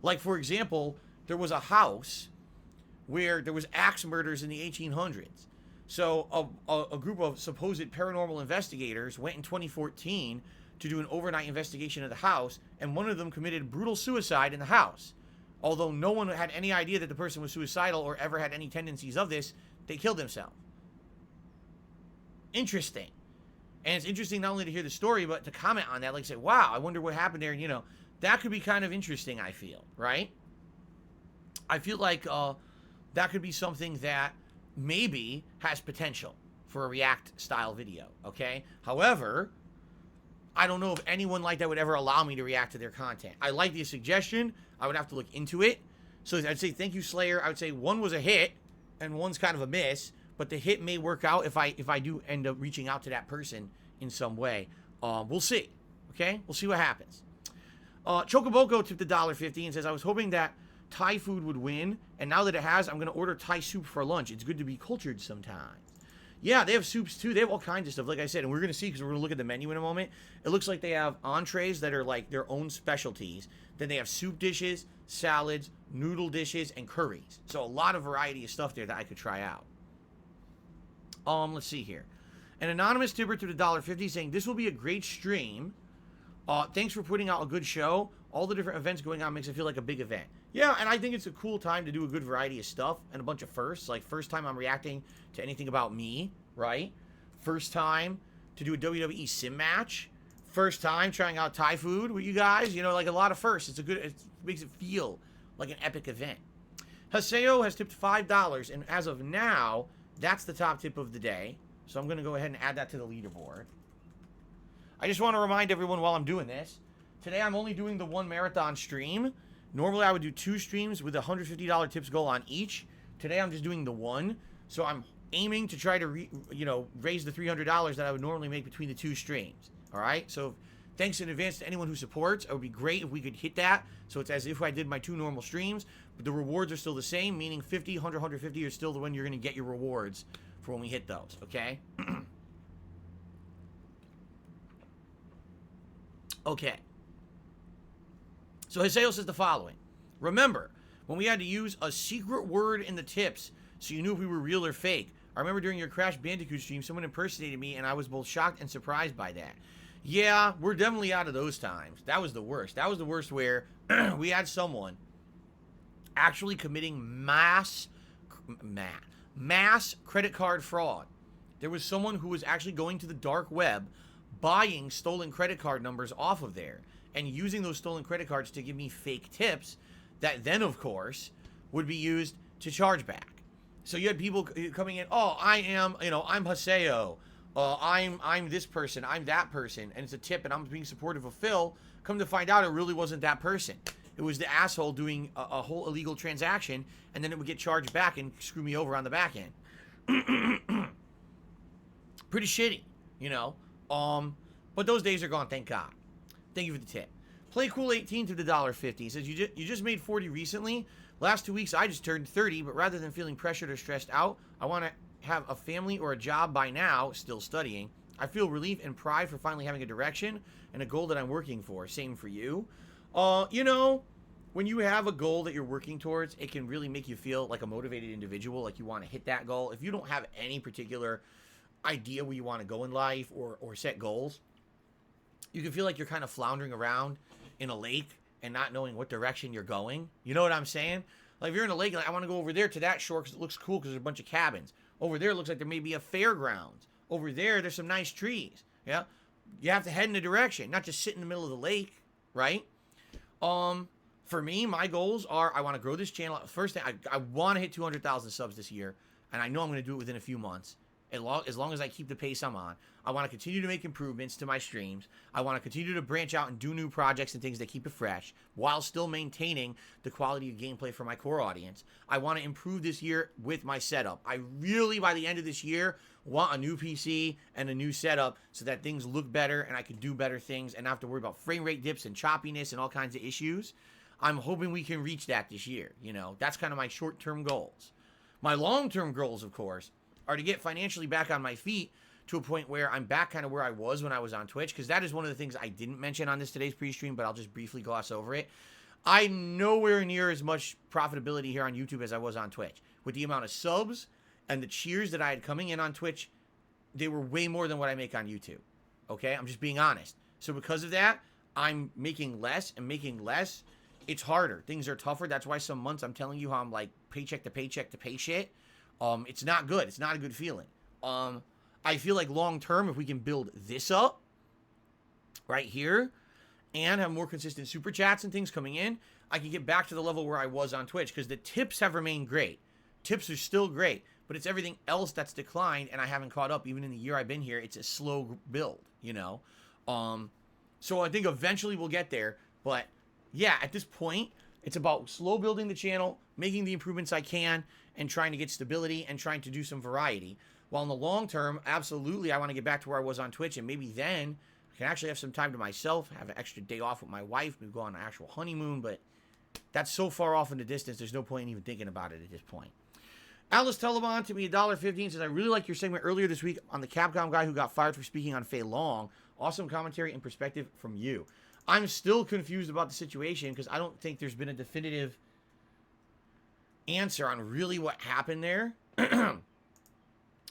Like, for example, there was a house where there was axe murders in the 1800s. So a group of supposed paranormal investigators went in 2014 to do an overnight investigation of the house, and one of them committed brutal suicide in the house. Although no one had any idea that the person was suicidal or ever had any tendencies of this, they killed themselves. Interesting. And it's interesting not only to hear the story, but to comment on that, like say, wow, I wonder what happened there. And, that could be kind of interesting, I feel, right? I feel like that could be something that maybe has potential for a React-style video, okay? However, I don't know if anyone like that would ever allow me to react to their content. I like the suggestion. I would have to look into it. So I'd say thank you, Slayer. I would say one was a hit and one's kind of a miss. But the hit may work out if I do end up reaching out to that person in some way. We'll see. Okay? We'll see what happens. Chocoboko tipped $1.50 and says, I was hoping that Thai food would win, and now that it has, I'm going to order Thai soup for lunch. It's good to be cultured sometimes. Yeah, they have soups too. They have all kinds of stuff, like I said, and we're going to see because we're going to look at the menu in a moment. It looks like they have entrees that are like their own specialties. Then they have soup dishes, salads, noodle dishes, and curries. So a lot of variety of stuff there that I could try out. Let's see here. An anonymous tipper to the $1.50 saying, this will be a great stream. Thanks for putting out a good show. All the different events going on makes it feel like a big event. Yeah, and I think it's a cool time to do a good variety of stuff and a bunch of firsts. Like, first time I'm reacting to anything about me, right? First time to do a WWE sim match. First time trying out Thai food with you guys. Like a lot of firsts. It makes it feel like an epic event. Haseo has tipped $5, and as of now, that's the top tip of the day. So I'm going to go ahead and add that to the leaderboard. I just want to remind everyone while I'm doing this, today I'm only doing the one marathon stream. Normally I would do 2 streams with a $150 tips goal on each. Today I'm just doing the one. So I'm aiming to try to raise the $300 that I would normally make between the 2 streams. All right? So thanks in advance to anyone who supports. It would be great if we could hit that. So it's as if I did my 2 normal streams. But the rewards are still the same, meaning 50, 100, 150 are still the one you're going to get your rewards for when we hit those, okay? Okay. So Haseo says the following. Remember, when we had to use a secret word in the tips so you knew if we were real or fake. I remember during your Crash Bandicoot stream, someone impersonated me, and I was both shocked and surprised by that. Yeah, we're definitely out of those times. That was the worst. That was the worst where we had someone actually committing mass credit card fraud. There was someone who was actually going to the dark web, buying stolen credit card numbers off of there, and using those stolen credit cards to give me fake tips that then, of course, would be used to charge back. So you had people coming in, oh, I'm Haseo, I'm this person, I'm that person, and it's a tip, and I'm being supportive of Phil. Come to find out, it really wasn't that person. It was the asshole doing a whole illegal transaction, and then it would get charged back and screw me over on the back end. Pretty shitty, you know. But those days are gone, thank God. Thank you for the tip. Play Cool 18 to the $1.50. He says, you just made 40 recently. Last 2 weeks, I just turned 30, but rather than feeling pressured or stressed out, I want to have a family or a job by now, still studying. I feel relief and pride for finally having a direction and a goal that I'm working for. Same for you. You know, when you have a goal that you're working towards, it can really make you feel like a motivated individual, like you want to hit that goal. If you don't have any particular idea where you want to go in life or set goals, you can feel like you're kind of floundering around in a lake and not knowing what direction you're going. You know what I'm saying? Like if you're in a lake, like I want to go over there to that shore because it looks cool because there's a bunch of cabins. Over there, it looks like there may be a fairgrounds. Over there, there's some nice trees. Yeah, you have to head in a direction, not just sit in the middle of the lake, right? For me, my goals are I want to grow this channel. First thing, I want to hit 200,000 subs this year, and I know I'm going to do it within a few months. As long as I keep the pace I'm on. I want to continue to make improvements to my streams. I want to continue to branch out and do new projects and things that keep it fresh while still maintaining the quality of gameplay for my core audience. I want to improve this year with my setup. I really, by the end of this year, want a new PC and a new setup so that things look better and I can do better things and not have to worry about frame rate dips and choppiness and all kinds of issues. I'm hoping we can reach that this year. You know, that's kind of my short-term goals. My long-term goals, of course, are to get financially back on my feet to a point where I'm back kind of where I was when I was on Twitch, because that is one of the things I didn't mention on today's pre-stream, but I'll just briefly gloss over it. I'm nowhere near as much profitability here on YouTube as I was on Twitch. With the amount of subs and the cheers that I had coming in on Twitch, they were way more than what I make on YouTube. Okay? I'm just being honest. So because of that, I'm making less, and making less, it's harder. Things are tougher. That's why some months I'm telling you how I'm like paycheck to paycheck to pay shit. It's not good. It's not a good feeling. I feel like long term, if we can build this up right here and have more consistent super chats and things coming in, I can get back to the level where I was on Twitch, because the tips have remained great. Tips are still great, but it's everything else that's declined, and I haven't caught up. Even in the year I've been here, it's a slow build, you know? So I think eventually we'll get there, but yeah, at this point, it's about slow building the channel, making the improvements I can, and trying to get stability and trying to do some variety. While in the long term, absolutely, I want to get back to where I was on Twitch, and maybe then I can actually have some time to myself, have an extra day off with my wife, maybe go on an actual honeymoon, but that's so far off in the distance, there's no point in even thinking about it at this point. Alice Telebon to me $1.15 says, I really like your segment earlier this week on the Capcom guy who got fired for speaking on Fei Long. Awesome commentary and perspective from you. I'm still confused about the situation because I don't think there's been a definitive answer on really what happened there.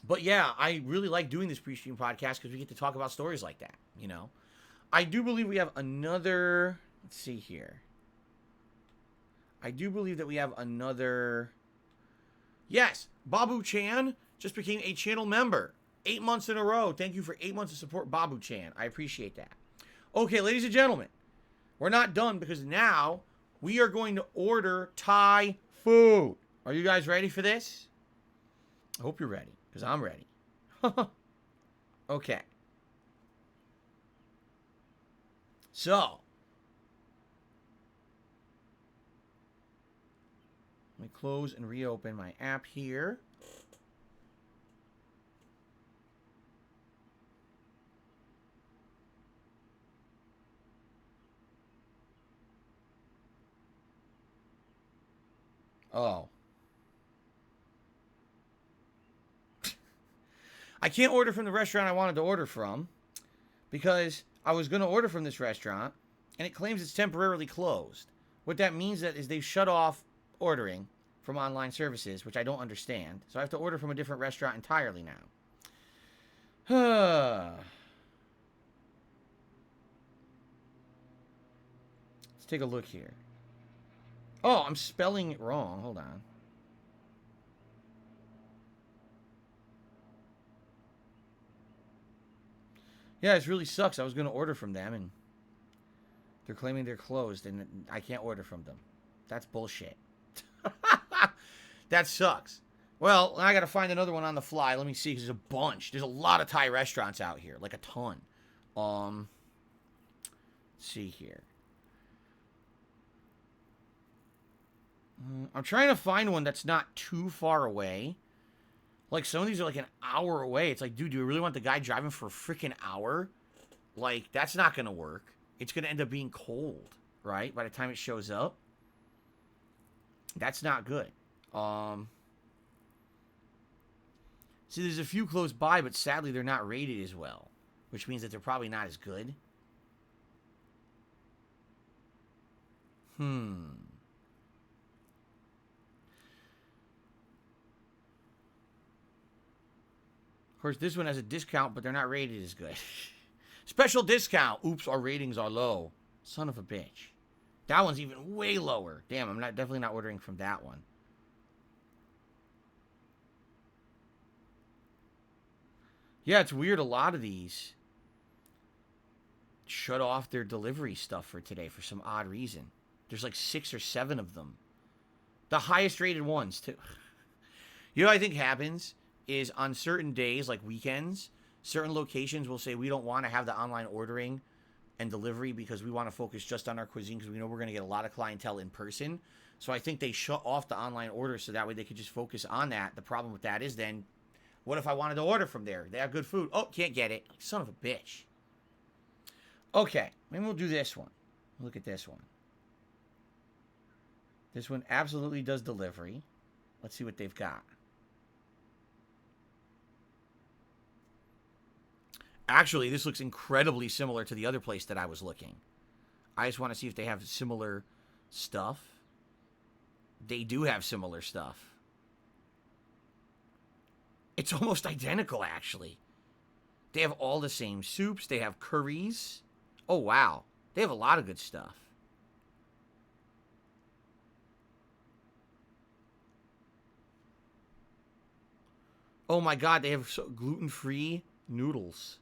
But yeah, I really like doing this pre-stream podcast because we get to talk about stories like that, you know. I do believe we have another, let's see here. I do believe that we have another, yes, Babu Chan just became a channel member. 8 months in a row. Thank you for 8 months of support, Babu Chan. I appreciate that. Okay, ladies and gentlemen, we're not done because now we are going to order Thai food. Are you guys ready for this? I hope you're ready, because I'm ready. Okay. So, let me close and reopen my app here. Oh. I can't order from the restaurant I wanted to order from because I was going to order from this restaurant and it claims it's temporarily closed. What that means is they've shut off ordering from online services, which I don't understand. So I have to order from a different restaurant entirely now. Let's take a look here. Oh, I'm spelling it wrong. Hold on. Yeah, it really sucks. I was going to order from them, and they're claiming they're closed, and I can't order from them. That's bullshit. That sucks. Well, I got to find another one on the fly. Let me see, because there's a bunch. There's a lot of Thai restaurants out here, like a ton. Let's see here. I'm trying to find one that's not too far away. Like, some of these are like an hour away. It's like, dude, do you really want the guy driving for a freaking hour? Like, that's not going to work. It's going to end up being cold, right? By the time it shows up. That's not good. See, there's a few close by, but sadly they're not rated as well, which means that they're probably not as good. Of course, this one has a discount, but they're not rated as good. Special discount. Oops, our ratings are low. Son of a bitch. That one's even way lower. Damn, I'm definitely not ordering from that one. Yeah, it's weird. A lot of these shut off their delivery stuff for today for some odd reason. There's like 6 or 7 of them. The highest rated ones, too. You know what I think happens is on certain days, like weekends, certain locations will say we don't want to have the online ordering and delivery because we want to focus just on our cuisine because we know we're going to get a lot of clientele in person. So I think they shut off the online order so that way they could just focus on that. The problem with that is then, what if I wanted to order from there? They have good food. Oh, can't get it. Son of a bitch. Okay, maybe we'll do this one. Look at this one. This one absolutely does delivery. Let's see what they've got. Actually, this looks incredibly similar to the other place that I was looking. I just want to see if they have similar stuff. They do have similar stuff. It's almost identical, actually. They have all the same soups. They have curries. Oh, wow. They have a lot of good stuff. Oh, my God. They have gluten-free noodles.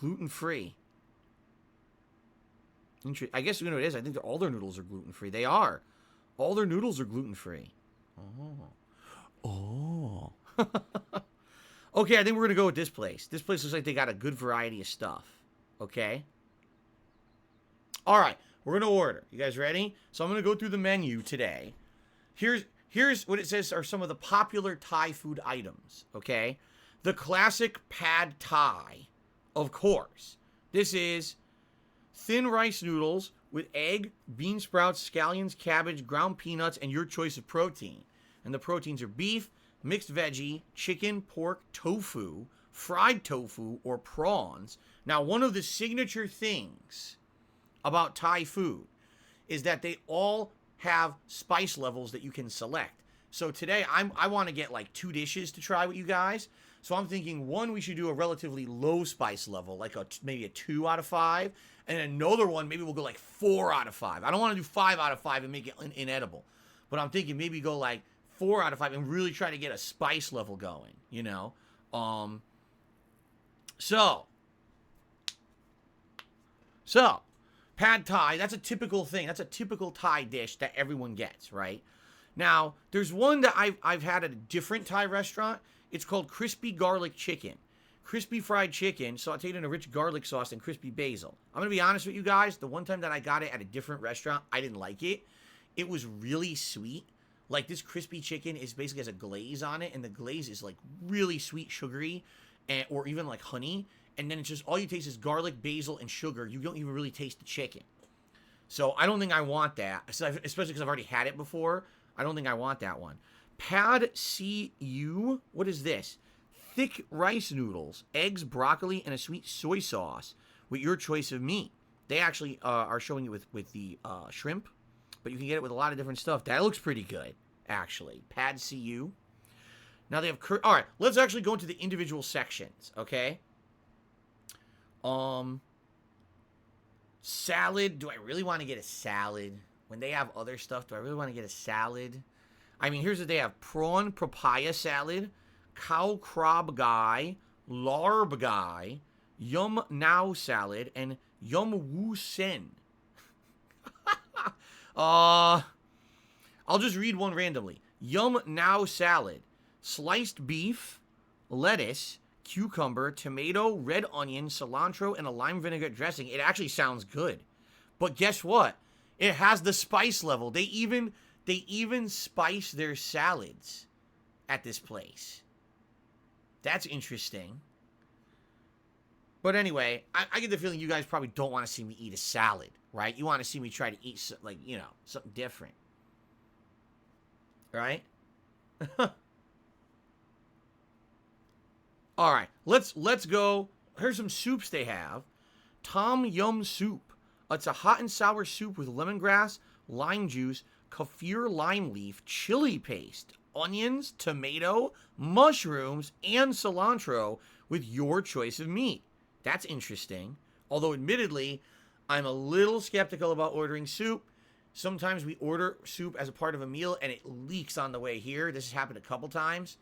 Gluten-free. I guess you know what it is. I think that all their noodles are gluten-free. They are. All their noodles are gluten-free. Oh. Okay, I think we're going to go with this place. This place looks like they got a good variety of stuff. Okay? All right, we're going to order. You guys ready? So I'm going to go through the menu today. Here's what it says are some of the popular Thai food items. Okay? The classic pad Thai, of course. This is thin rice noodles with egg, bean sprouts, scallions, cabbage, ground peanuts, and your choice of protein. And the proteins are beef, mixed veggie, chicken, pork, tofu, fried tofu, or prawns. Now, one of the signature things about Thai food is that they all have spice levels that you can select. So today, I want to get like 2 dishes to try with you guys. So I'm thinking, one, we should do a relatively low spice level, like maybe a 2 out of 5. And another one, maybe we'll go like 4 out of 5. I don't want to do 5 out of 5 and make it inedible. But I'm thinking maybe go like 4 out of 5 and really try to get a spice level going, you know? So, pad Thai, that's a typical thing. That's a typical Thai dish that everyone gets, right? Now, there's one that I've had at a different Thai restaurant. It's called crispy garlic chicken. Crispy fried chicken, sauteed in a rich garlic sauce and crispy basil. I'm going to be honest with you guys. The one time that I got it at a different restaurant, I didn't like it. It was really sweet. Like, this crispy chicken is basically has a glaze on it, and the glaze is, like, really sweet, sugary, or even, like, honey. And then it's just, all you taste is garlic, basil, and sugar. You don't even really taste the chicken. So, I don't think I want that, especially because I've already had it before. I don't think I want that one. Pad See-Ew. What is this? Thick rice noodles, eggs, broccoli, and a sweet soy sauce with your choice of meat. They actually are showing you with the shrimp, but you can get it with a lot of different stuff. That looks pretty good, actually. Pad See-Ew. Now they have all right, let's actually go into the individual sections, okay? Salad. Do I really want to get a salad? When they have other stuff, do I really want to get a salad? I mean, here's what they have. Prawn papaya salad, cow crab guy, larb guy, yum now salad, and yum woo sen. I'll just read one randomly. Yum now salad, sliced beef, lettuce, cucumber, tomato, red onion, cilantro, and a lime vinegar dressing. It actually sounds good. But guess what? It has the spice level. They even spice their salads. at this place. That's interesting. But anyway, I get the feeling you guys probably don't want to see me eat a salad, right? You want to see me try to eat, something different. Right? All right, let's go. Here's some soups they have. Tom Yum Soup. It's a hot and sour soup with lemongrass, lime juice, kaffir lime leaf, chili paste, onions, tomato, mushrooms, and cilantro with your choice of meat. That's interesting. Although, admittedly, I'm a little skeptical about ordering soup. Sometimes we order soup as a part of a meal and it leaks on the way here. This has happened a couple times.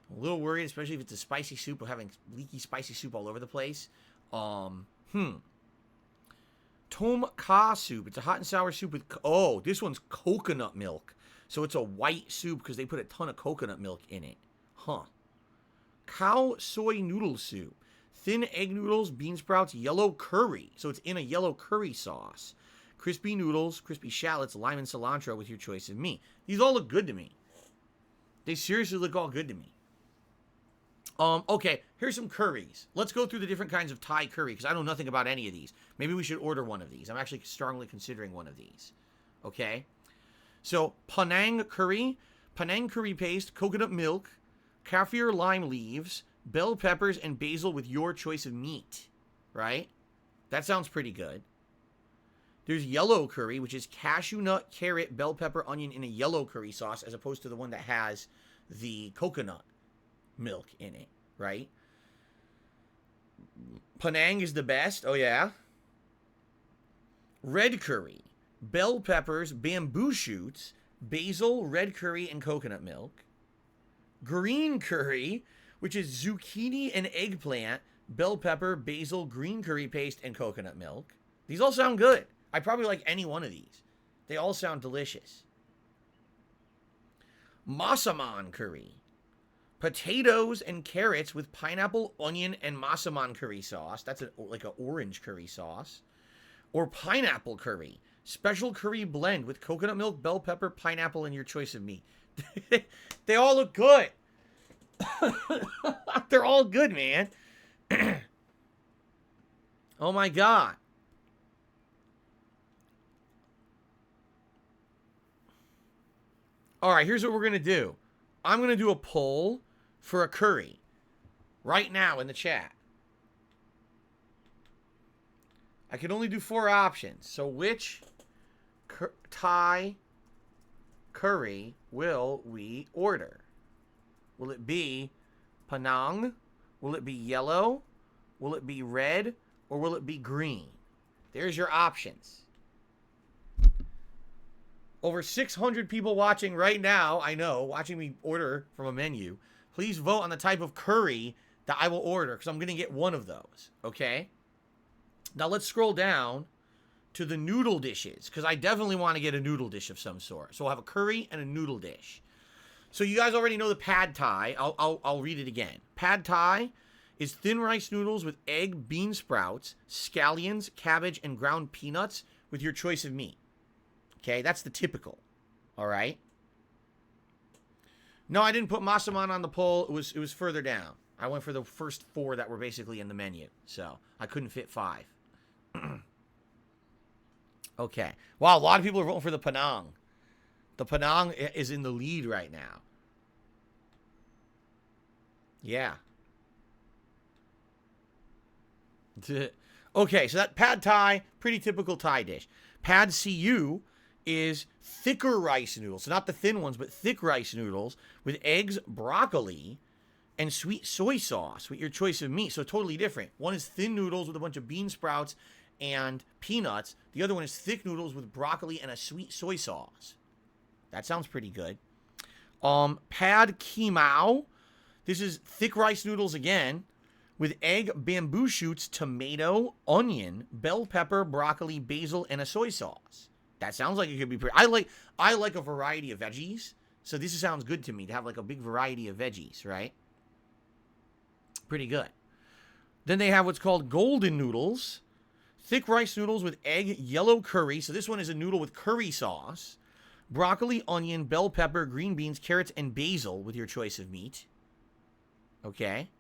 I'm a little worried, especially if it's a spicy soup. We're having leaky spicy soup all over the place. Tom Kha soup. It's a hot and sour soup with... Oh, this one's coconut milk. So it's a white soup because they put a ton of coconut milk in it. Cow soy noodle soup. Thin egg noodles, bean sprouts, yellow curry. So it's in a yellow curry sauce. Crispy noodles, crispy shallots, lime and cilantro with your choice of meat. These all look good to me. They seriously look all good to me. Okay, here's some curries. Let's go through the different kinds of Thai curry, because I know nothing about any of these. Maybe we should order one of these. I'm actually strongly considering one of these. Okay? So, Penang curry paste, coconut milk, kaffir lime leaves, bell peppers, and basil with your choice of meat. Right? That sounds pretty good. There's yellow curry, which is cashew nut, carrot, bell pepper, onion in a yellow curry sauce, as opposed to the one that has the coconut milk in it, right? Penang is the best. Oh, yeah. Red curry, bell peppers, bamboo shoots, basil, red curry, and coconut milk. Green curry, which is zucchini and eggplant, bell pepper, basil, green curry paste, and coconut milk. These all sound good. I probably like any one of these. They all sound delicious. Massaman curry. Potatoes and carrots with pineapple, onion, and massaman curry sauce. That's like an orange curry sauce. Or pineapple curry. Special curry blend with coconut milk, bell pepper, pineapple, and your choice of meat. They all look good. They're all good, man. Oh my God. All right, here's what we're going to do. I'm going to do a poll for a curry right now in the chat. I can only do 4 options. So which Thai curry will we order? Will it be Penang? Will it be yellow? Will it be red? Or will it be green? There's your options. Over 600 people watching right now, I know, watching me order from a menu. Please vote on the type of curry that I will order, because I'm going to get one of those, okay? Now let's scroll down to the noodle dishes, because I definitely want to get a noodle dish of some sort. So I'll have a curry and a noodle dish. So you guys already know the pad thai. I'll read it again. Pad thai is thin rice noodles with egg, bean sprouts, scallions, cabbage, and ground peanuts with your choice of meat. Okay, that's the typical. All right. No, I didn't put massaman on the poll. It was further down. I went for the first 4 that were basically in the menu, so I couldn't fit 5. Okay. Wow, a lot of people are voting for the Penang. The Penang is in the lead right now. Yeah. Okay, so that pad thai, pretty typical Thai dish. Pad see is thicker rice noodles. So not the thin ones, but thick rice noodles with eggs, broccoli, and sweet soy sauce with your choice of meat. So totally different. One is thin noodles with a bunch of bean sprouts and peanuts. The other one is thick noodles with broccoli and a sweet soy sauce. That sounds pretty good. Pad kimao. This is thick rice noodles again with egg, bamboo shoots, tomato, onion, bell pepper, broccoli, basil, and a soy sauce. That sounds like it could be pretty. I like a variety of veggies, so this sounds good to me to have like a big variety of veggies, right? Pretty good. Then they have what's called golden noodles, thick rice noodles with egg, yellow curry. So this one is a noodle with curry sauce, broccoli, onion, bell pepper, green beans, carrots, and basil with your choice of meat. Okay.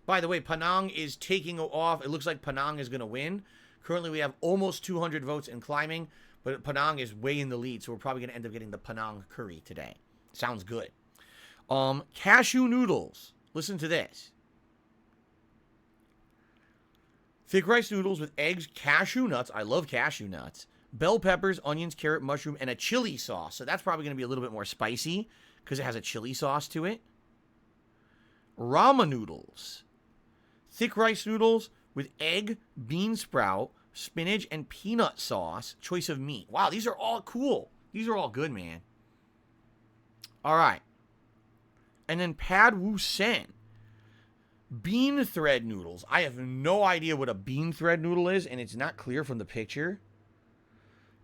By the way, Penang is taking off. It looks like Penang is going to win. Currently, we have almost 200 votes and climbing, but Penang is way in the lead, so we're probably going to end up getting the Penang curry today. Sounds good. Cashew noodles. Listen to this. Thick rice noodles with eggs, cashew nuts. I love cashew nuts. Bell peppers, onions, carrot, mushroom, and a chili sauce. So that's probably going to be a little bit more spicy because it has a chili sauce to it. Ramen noodles. Thick rice noodles with egg, bean sprout, spinach, and peanut sauce. Choice of meat. Wow, these are all cool. These are all good, man. All right. And then pad wu sen. Bean thread noodles. I have no idea what a bean thread noodle is, and it's not clear from the picture.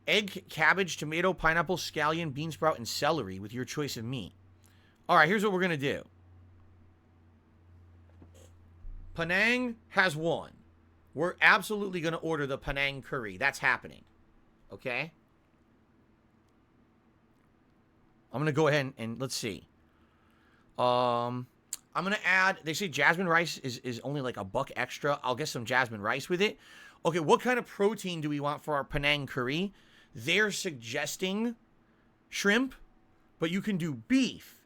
Egg, cabbage, tomato, pineapple, scallion, bean sprout, and celery with your choice of meat. All right, here's what we're going to do. Penang has won. We're absolutely going to order the Penang curry. That's happening. Okay? I'm going to go ahead and let's see. I'm going to add, they say jasmine rice is only like $1 extra. I'll get some jasmine rice with it. Okay, what kind of protein do we want for our Penang curry? They're suggesting shrimp, but you can do beef,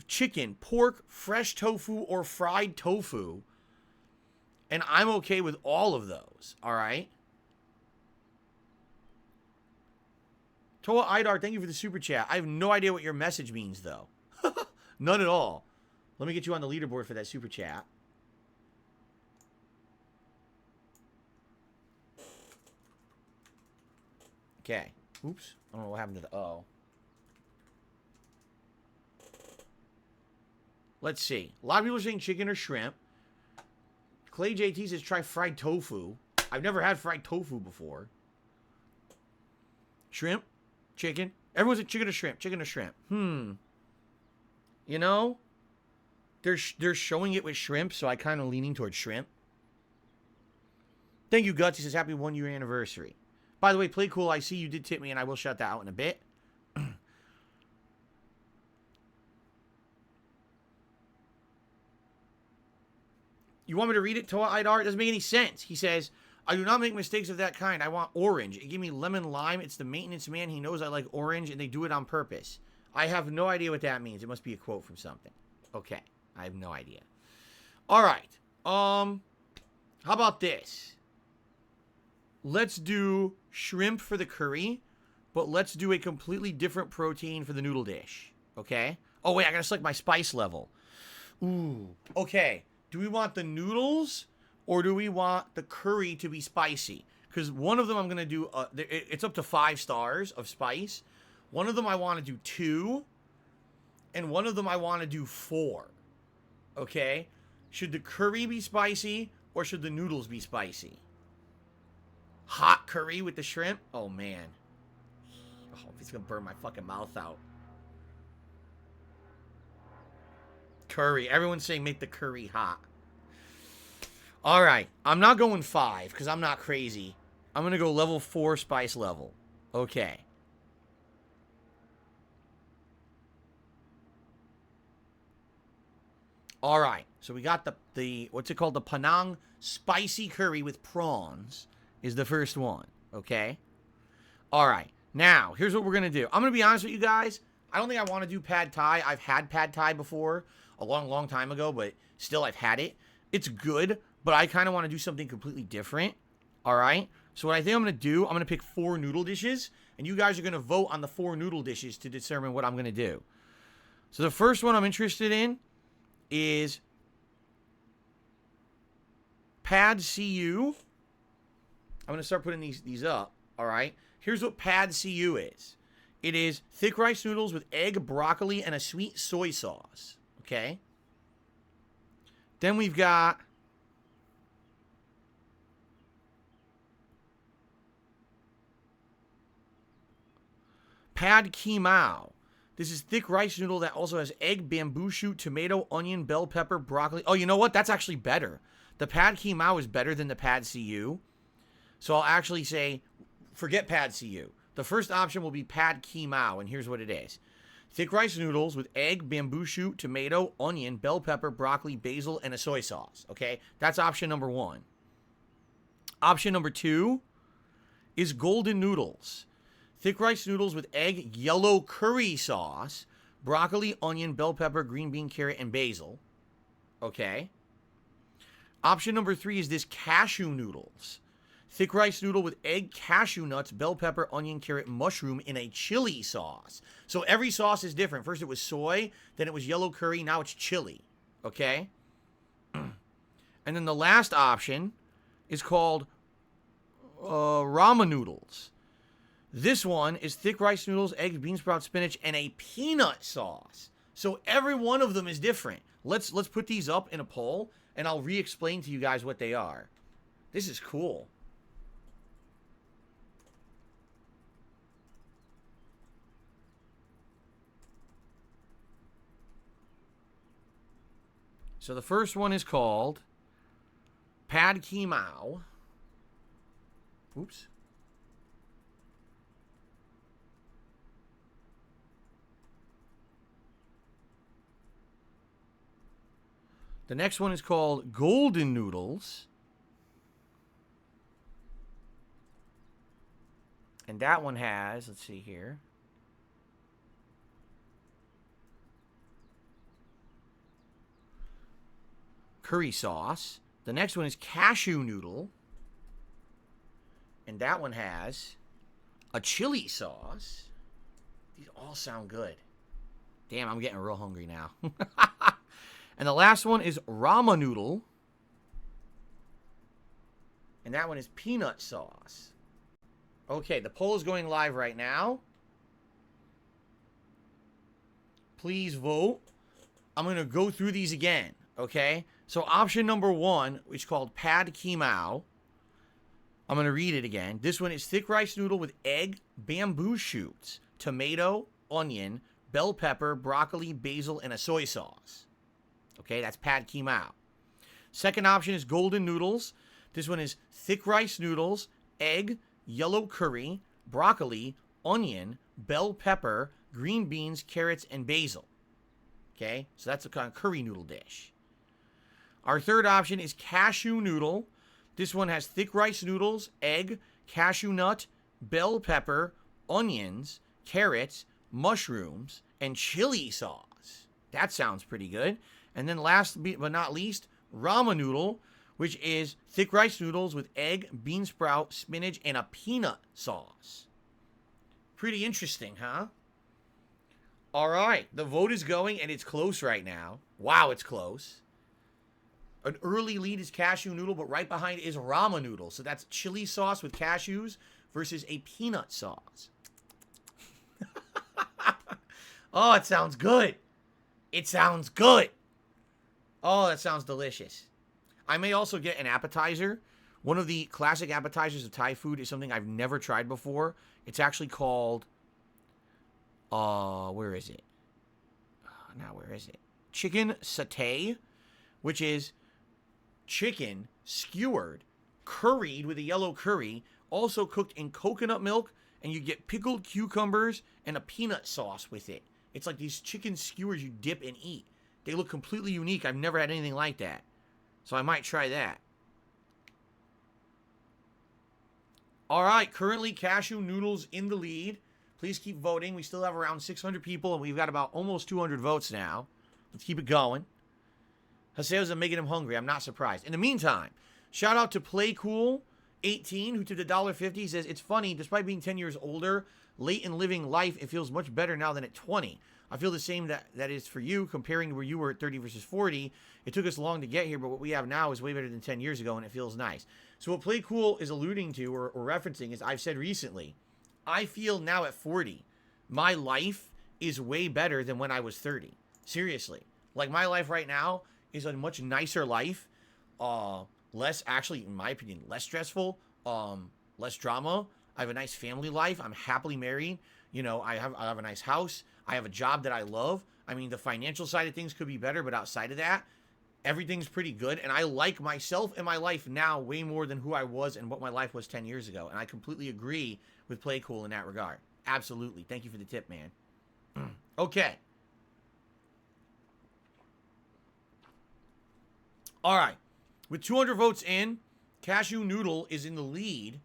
chicken, pork, fresh tofu, or fried tofu. And I'm okay with all of those, all right? Toa Idar, thank you for the super chat. I have no idea what your message means, though. None at all. Let me get you on the leaderboard for that super chat. Okay. Oops. I don't know what happened to the O. Let's see. A lot of people are saying chicken or shrimp. Clay JT says try fried tofu. I've never had fried tofu before. Shrimp, chicken. Everyone's like chicken or shrimp, chicken or shrimp. You know, they're showing it with shrimp, so I kind of leaning towards shrimp. Thank you, Guts. He says happy 1 year anniversary. By the way, play cool. I see you did tip me, and I will shout that out in a bit. You want me to read it, Toa Idar? It doesn't make any sense. He says, I do not make mistakes of that kind. I want orange. It gave me lemon lime. It's the maintenance man. He knows I like orange, and they do it on purpose. I have no idea what that means. It must be a quote from something. Okay. I have no idea. All right. How about this? Let's do shrimp for the curry, but let's do a completely different protein for the noodle dish. Okay? Oh, wait. I got to select my spice level. Ooh. Okay. Do we want the noodles or do we want the curry to be spicy? Because one of them I'm going to do, it's up to 5 stars of spice. One of them I want to do 2. And one of them I want to do 4. Okay? Should the curry be spicy or should the noodles be spicy? Hot curry with the shrimp? Oh, man. Oh, it's going to burn my fucking mouth out. Curry. Everyone's saying make the curry hot. All right. I'm not going 5 because I'm not crazy. I'm going to go level 4 spice level. Okay. All right. So we got the what's it called? The Penang spicy curry with prawns is the first one. Okay. All right. Now, here's what we're going to do. I'm going to be honest with you guys. I don't think I want to do pad thai. I've had pad thai before a long, long time ago, but still I've had it. It's good, but I kind of want to do something completely different. All right? So what I think I'm going to do, I'm going to pick 4 noodle dishes, and you guys are going to vote on the 4 noodle dishes to determine what I'm going to do. So the first one I'm interested in is Pad CU. I'm going to start putting these up. All right? Here's what Pad CU is. It is thick rice noodles with egg, broccoli, and a sweet soy sauce. Okay? Then we've got Pad Kimao. This is thick rice noodle that also has egg, bamboo shoot, tomato, onion, bell pepper, broccoli. Oh, you know what? That's actually better. The Pad Kimao is better than the Pad CU. So I'll actually say, forget Pad CU. The first option will be pad ki mao, and here's what it is. Thick rice noodles with egg, bamboo shoot, tomato, onion, bell pepper, broccoli, basil, and a soy sauce. Okay, that's option number 1. Option number 2 is golden noodles. Thick rice noodles with egg, yellow curry sauce, broccoli, onion, bell pepper, green bean, carrot, and basil. Okay. Option number 3 is this cashew noodles. Thick rice noodle with egg, cashew nuts, bell pepper, onion, carrot, mushroom in a chili sauce. So every sauce is different. First it was soy, then it was yellow curry, now it's chili. Okay? And then the last option is called ramen noodles. This one is thick rice noodles, eggs, bean sprout, spinach, and a peanut sauce. So every one of them is different. Let's put these up in a poll, and I'll re-explain to you guys what they are. This is cool. So the first one is called pad ki mao. Oops. The next one is called golden noodles. And that one has, let's see here. Curry sauce. The next one is cashew noodle. And that one has a chili sauce. These all sound good. Damn, I'm getting real hungry now. And the last one is ramen noodle. And that one is peanut sauce. Okay, the poll is going live right now. Please vote. I'm going to go through these again, okay? So option number 1, which is called pad ki mao. I'm going to read it again. This one is thick rice noodle with egg, bamboo shoots, tomato, onion, bell pepper, broccoli, basil, and a soy sauce. Okay, that's pad ki mao. Second option is golden noodles. This one is thick rice noodles, egg, yellow curry, broccoli, onion, bell pepper, green beans, carrots, and basil. Okay, so that's a kind of curry noodle dish. Our third option is cashew noodle. This one has thick rice noodles, egg, cashew nut, bell pepper, onions, carrots, mushrooms, and chili sauce. That sounds pretty good. And then last but not least, ramen noodle, which is thick rice noodles with egg, bean sprout, spinach, and a peanut sauce. Pretty interesting, huh? All right, the vote is going, and it's close right now. Wow, it's close. An early lead is cashew noodle, but right behind is ramen noodle. So that's chili sauce with cashews versus a peanut sauce. Oh, it sounds good. It sounds good. Oh, that sounds delicious. I may also get an appetizer. One of the classic appetizers of Thai food is something I've never tried before. It's actually called, where is it? Where is it? Chicken satay, which is chicken skewered, curried with a yellow curry, also cooked in coconut milk, and you get pickled cucumbers and a peanut sauce with it. It's like these chicken skewers you dip and eat. They look completely unique. I've never had anything like that. So I might try that. All right, currently cashew noodles in the lead. Please keep voting. We still have around 600 people, and we've got about almost 200 votes now. Let's keep it going. Haseo's are making him hungry. I'm not surprised. In the meantime, shout out to PlayCool18, who tipped $1.50. He says, it's funny, despite being 10 years older, late in living life, it feels much better now than at 20. I feel the same that is for you, comparing to where you were at 30 versus 40. It took us long to get here, but what we have now is way better than 10 years ago, and it feels nice. So what PlayCool is alluding to or referencing is I've said recently, I feel now at 40, my life is way better than when I was 30. Seriously. Like, my life right now is a much nicer life. Less, actually, in my opinion, less stressful, less drama. I have a nice family life. I'm happily married. You know, I have a nice house. I have a job that I love. I mean, the financial side of things could be better, but outside of that, everything's pretty good, and I like myself and my life now way more than who I was and what my life was 10 years ago. And I completely agree with Play Cool in that regard. Absolutely. Thank you for the tip, man. Okay. All right. With 200 votes in, Cashew Noodle is in the lead.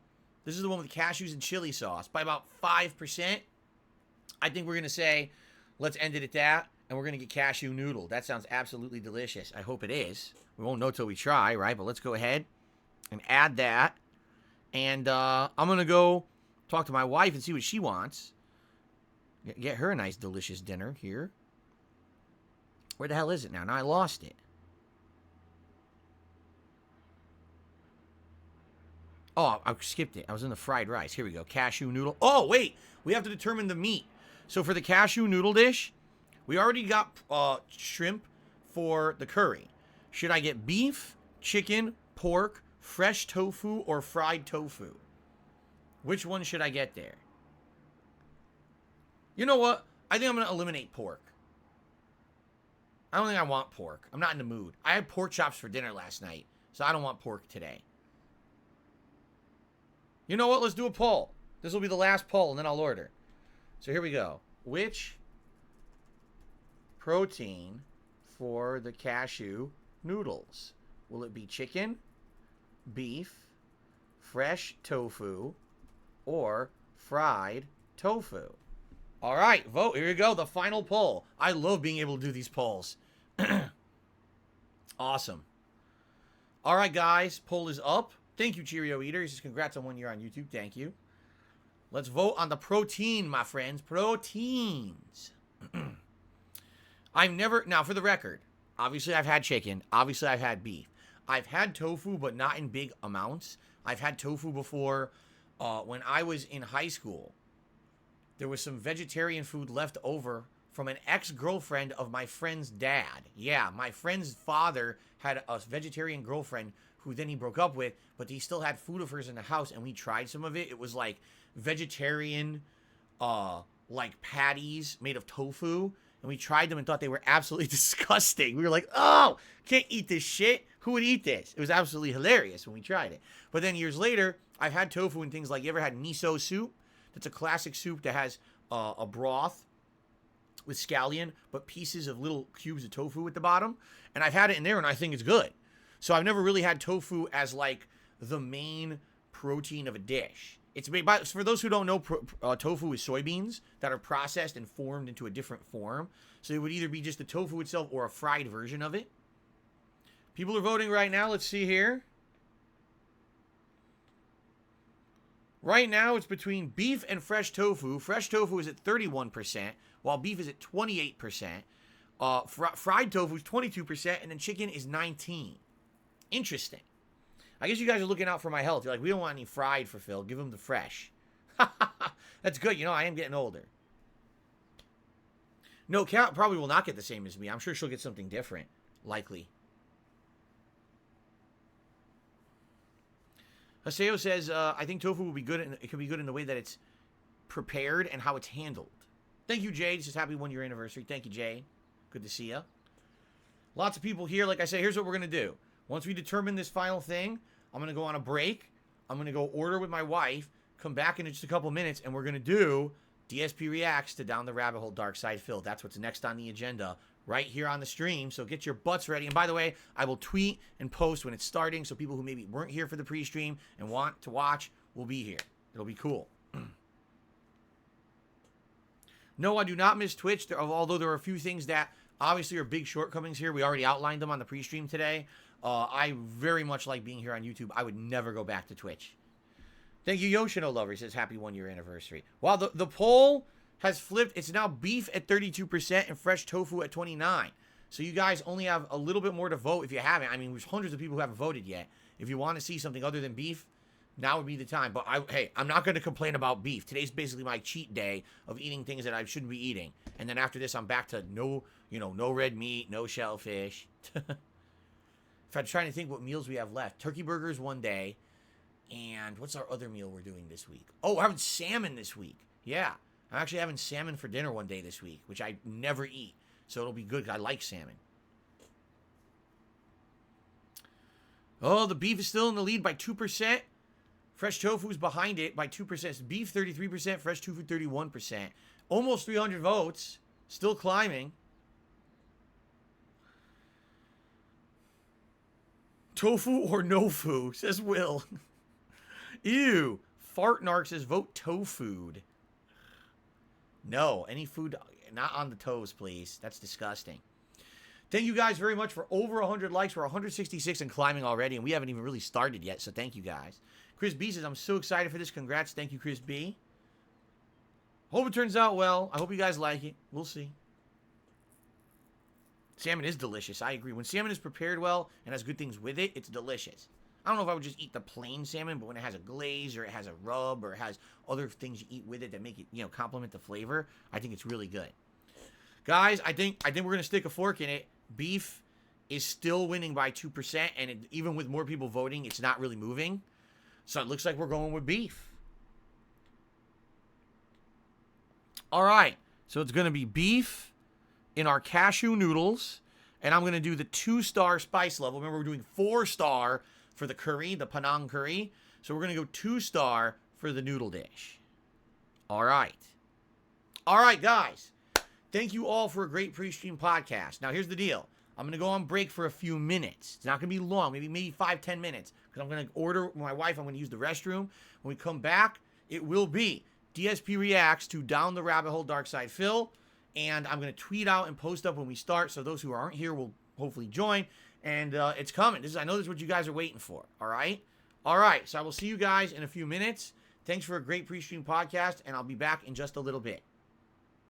This is the one with cashews and chili sauce by about 5%. I think we're going to say, let's end it at that, and we're going to get Cashew Noodle. That sounds absolutely delicious. I hope it is. We won't know till we try, right? But let's go ahead and add that. And I'm going to go talk to my wife and see what she wants. Get her a nice, delicious dinner here. Where the hell is it now? Now I lost it. Oh, I skipped it. I was in the fried rice. Here we go. Cashew noodle. Oh, wait. We have to determine the meat. So for the cashew noodle dish, we already got shrimp for the curry. Should I get beef, chicken, pork, fresh tofu, or fried tofu? Which one should I get there? You know what? I think I'm going to eliminate pork. I don't think I want pork. I'm not in the mood. I had pork chops for dinner last night, so I don't want pork today. You know what? Let's do a poll. This will be the last poll, and then I'll order. So here we go. Which protein for the cashew noodles? Will it be chicken, beef, fresh tofu, or fried tofu? All right, vote. Here we go. The final poll. I love being able to do these polls. Awesome. All right, guys. Poll is up. Thank you, Cheerio Eaters. Congrats on 1 year on YouTube. Thank you. Let's vote on the protein, my friends. Proteins. Now for the record, obviously I've had chicken. Obviously I've had beef. I've had tofu, but not in big amounts. I've had tofu before when I was in high school. There was some vegetarian food left over from an ex-girlfriend of my friend's dad. Yeah, my friend's father had a vegetarian girlfriend who then he broke up with, but he still had food of hers in the house, and we tried some of it. It was like vegetarian, like patties made of tofu, and we tried them and thought they were absolutely disgusting. We were like, oh, can't eat this shit. Who would eat this? It was absolutely hilarious when we tried it. But then years later, I've had tofu and things like, you ever had miso soup? That's a classic soup that has a broth with scallion, but pieces of little cubes of tofu at the bottom. And I've had it in there, and I think it's good. So I've never really had tofu as like the main protein of a dish. It's made by, for those who don't know, tofu is soybeans that are processed and formed into a different form. So it would either be just the tofu itself or a fried version of it. People are voting right now. Let's see here. Right now, it's between beef and fresh tofu. Fresh tofu is at 31%, while beef is at 28%. Fried tofu is 22%, and then chicken is 19%. Interesting. I guess you guys are looking out for my health. You're like, we don't want any fried for Phil. Give him the fresh. That's good. You know, I am getting older. No, Kat probably will not get the same as me. I'm sure she'll get something different. Likely. Haseo says, I think tofu will be good. It can be good in the way that it's prepared and how it's handled. Thank you, Jay. This is happy 1 year anniversary. Thank you, Jay. Good to see you. Lots of people here. Like I said, here's what we're going to do. Once we determine this final thing, I'm going to go on a break. I'm going to go order with my wife, come back in just a couple minutes, and we're going to do DSP Reacts to Down the Rabbit Hole Dark Side Phil. That's what's next on the agenda right here on the stream. So get your butts ready. And by the way, I will tweet and post when it's starting, so people who maybe weren't here for the pre-stream and want to watch will be here. It'll be cool. No, I do not miss Twitch, although there are a few things that obviously are big shortcomings here. We already outlined them on the pre-stream today. I very much like being here on YouTube. I would never go back to Twitch. Thank you, Yoshino Lover. He says, happy 1 year anniversary. Wow, the poll has flipped. It's now beef at 32% and fresh tofu at 29%. So you guys only have a little bit more to vote if you haven't. I mean, there's hundreds of people who haven't voted yet. If you want to see something other than beef, now would be the time. But hey, I'm not going to complain about beef. Today's basically my cheat day of eating things that I shouldn't be eating. And then after this, I'm back to no red meat, no shellfish. If I'm trying to think what meals we have left. Turkey burgers one day. And what's our other meal we're doing this week? Oh, we're having salmon this week. Yeah. I'm actually having salmon for dinner one day this week, which I never eat. So it'll be good because I like salmon. Oh, the beef is still in the lead by 2%. Fresh tofu's behind it by 2%. It's beef 33%, fresh tofu 31%. Almost 300 votes. Still climbing. Tofu or no foo, says Will. Ew. Fartnark says vote tofu. No, any food not on the toes, please. That's disgusting. Thank you guys very much for over 100 likes. We're 166 and climbing already, and we haven't even really started yet, so thank you guys. Chris B says, I'm so excited for this. Congrats. Thank you, Chris B. Hope it turns out well. I hope you guys like it. We'll see. Salmon is delicious. I agree. When salmon is prepared well and has good things with it, it's delicious. I don't know if I would just eat the plain salmon, but when it has a glaze or it has a rub or it has other things you eat with it that make it, complement the flavor, I think it's really good. Guys, I think we're going to stick a fork in it. Beef is still winning by 2%, and even with more people voting, it's not really moving. So it looks like we're going with beef. All right. So it's going to be beef in our cashew noodles, and I'm going to do the 2-star spice level. Remember, we're doing 4-star for the curry, the Penang curry. So we're going to go 2-star for the noodle dish. All right. All right, guys. Thank you all for a great PreStream podcast. Now, here's the deal. I'm going to go on break for a few minutes. It's not going to be long, maybe 5-10 minutes, because I'm going to order my wife. I'm going to use the restroom. When we come back, it will be DSP Reacts to Down the Rabbit Hole Dark Side Phil, and I'm going to tweet out and post up when we start, so those who aren't here will hopefully join, and it's coming. I know this is what you guys are waiting for, all right? All right, so I will see you guys in a few minutes. Thanks for a great PreStream podcast, and I'll be back in just a little bit.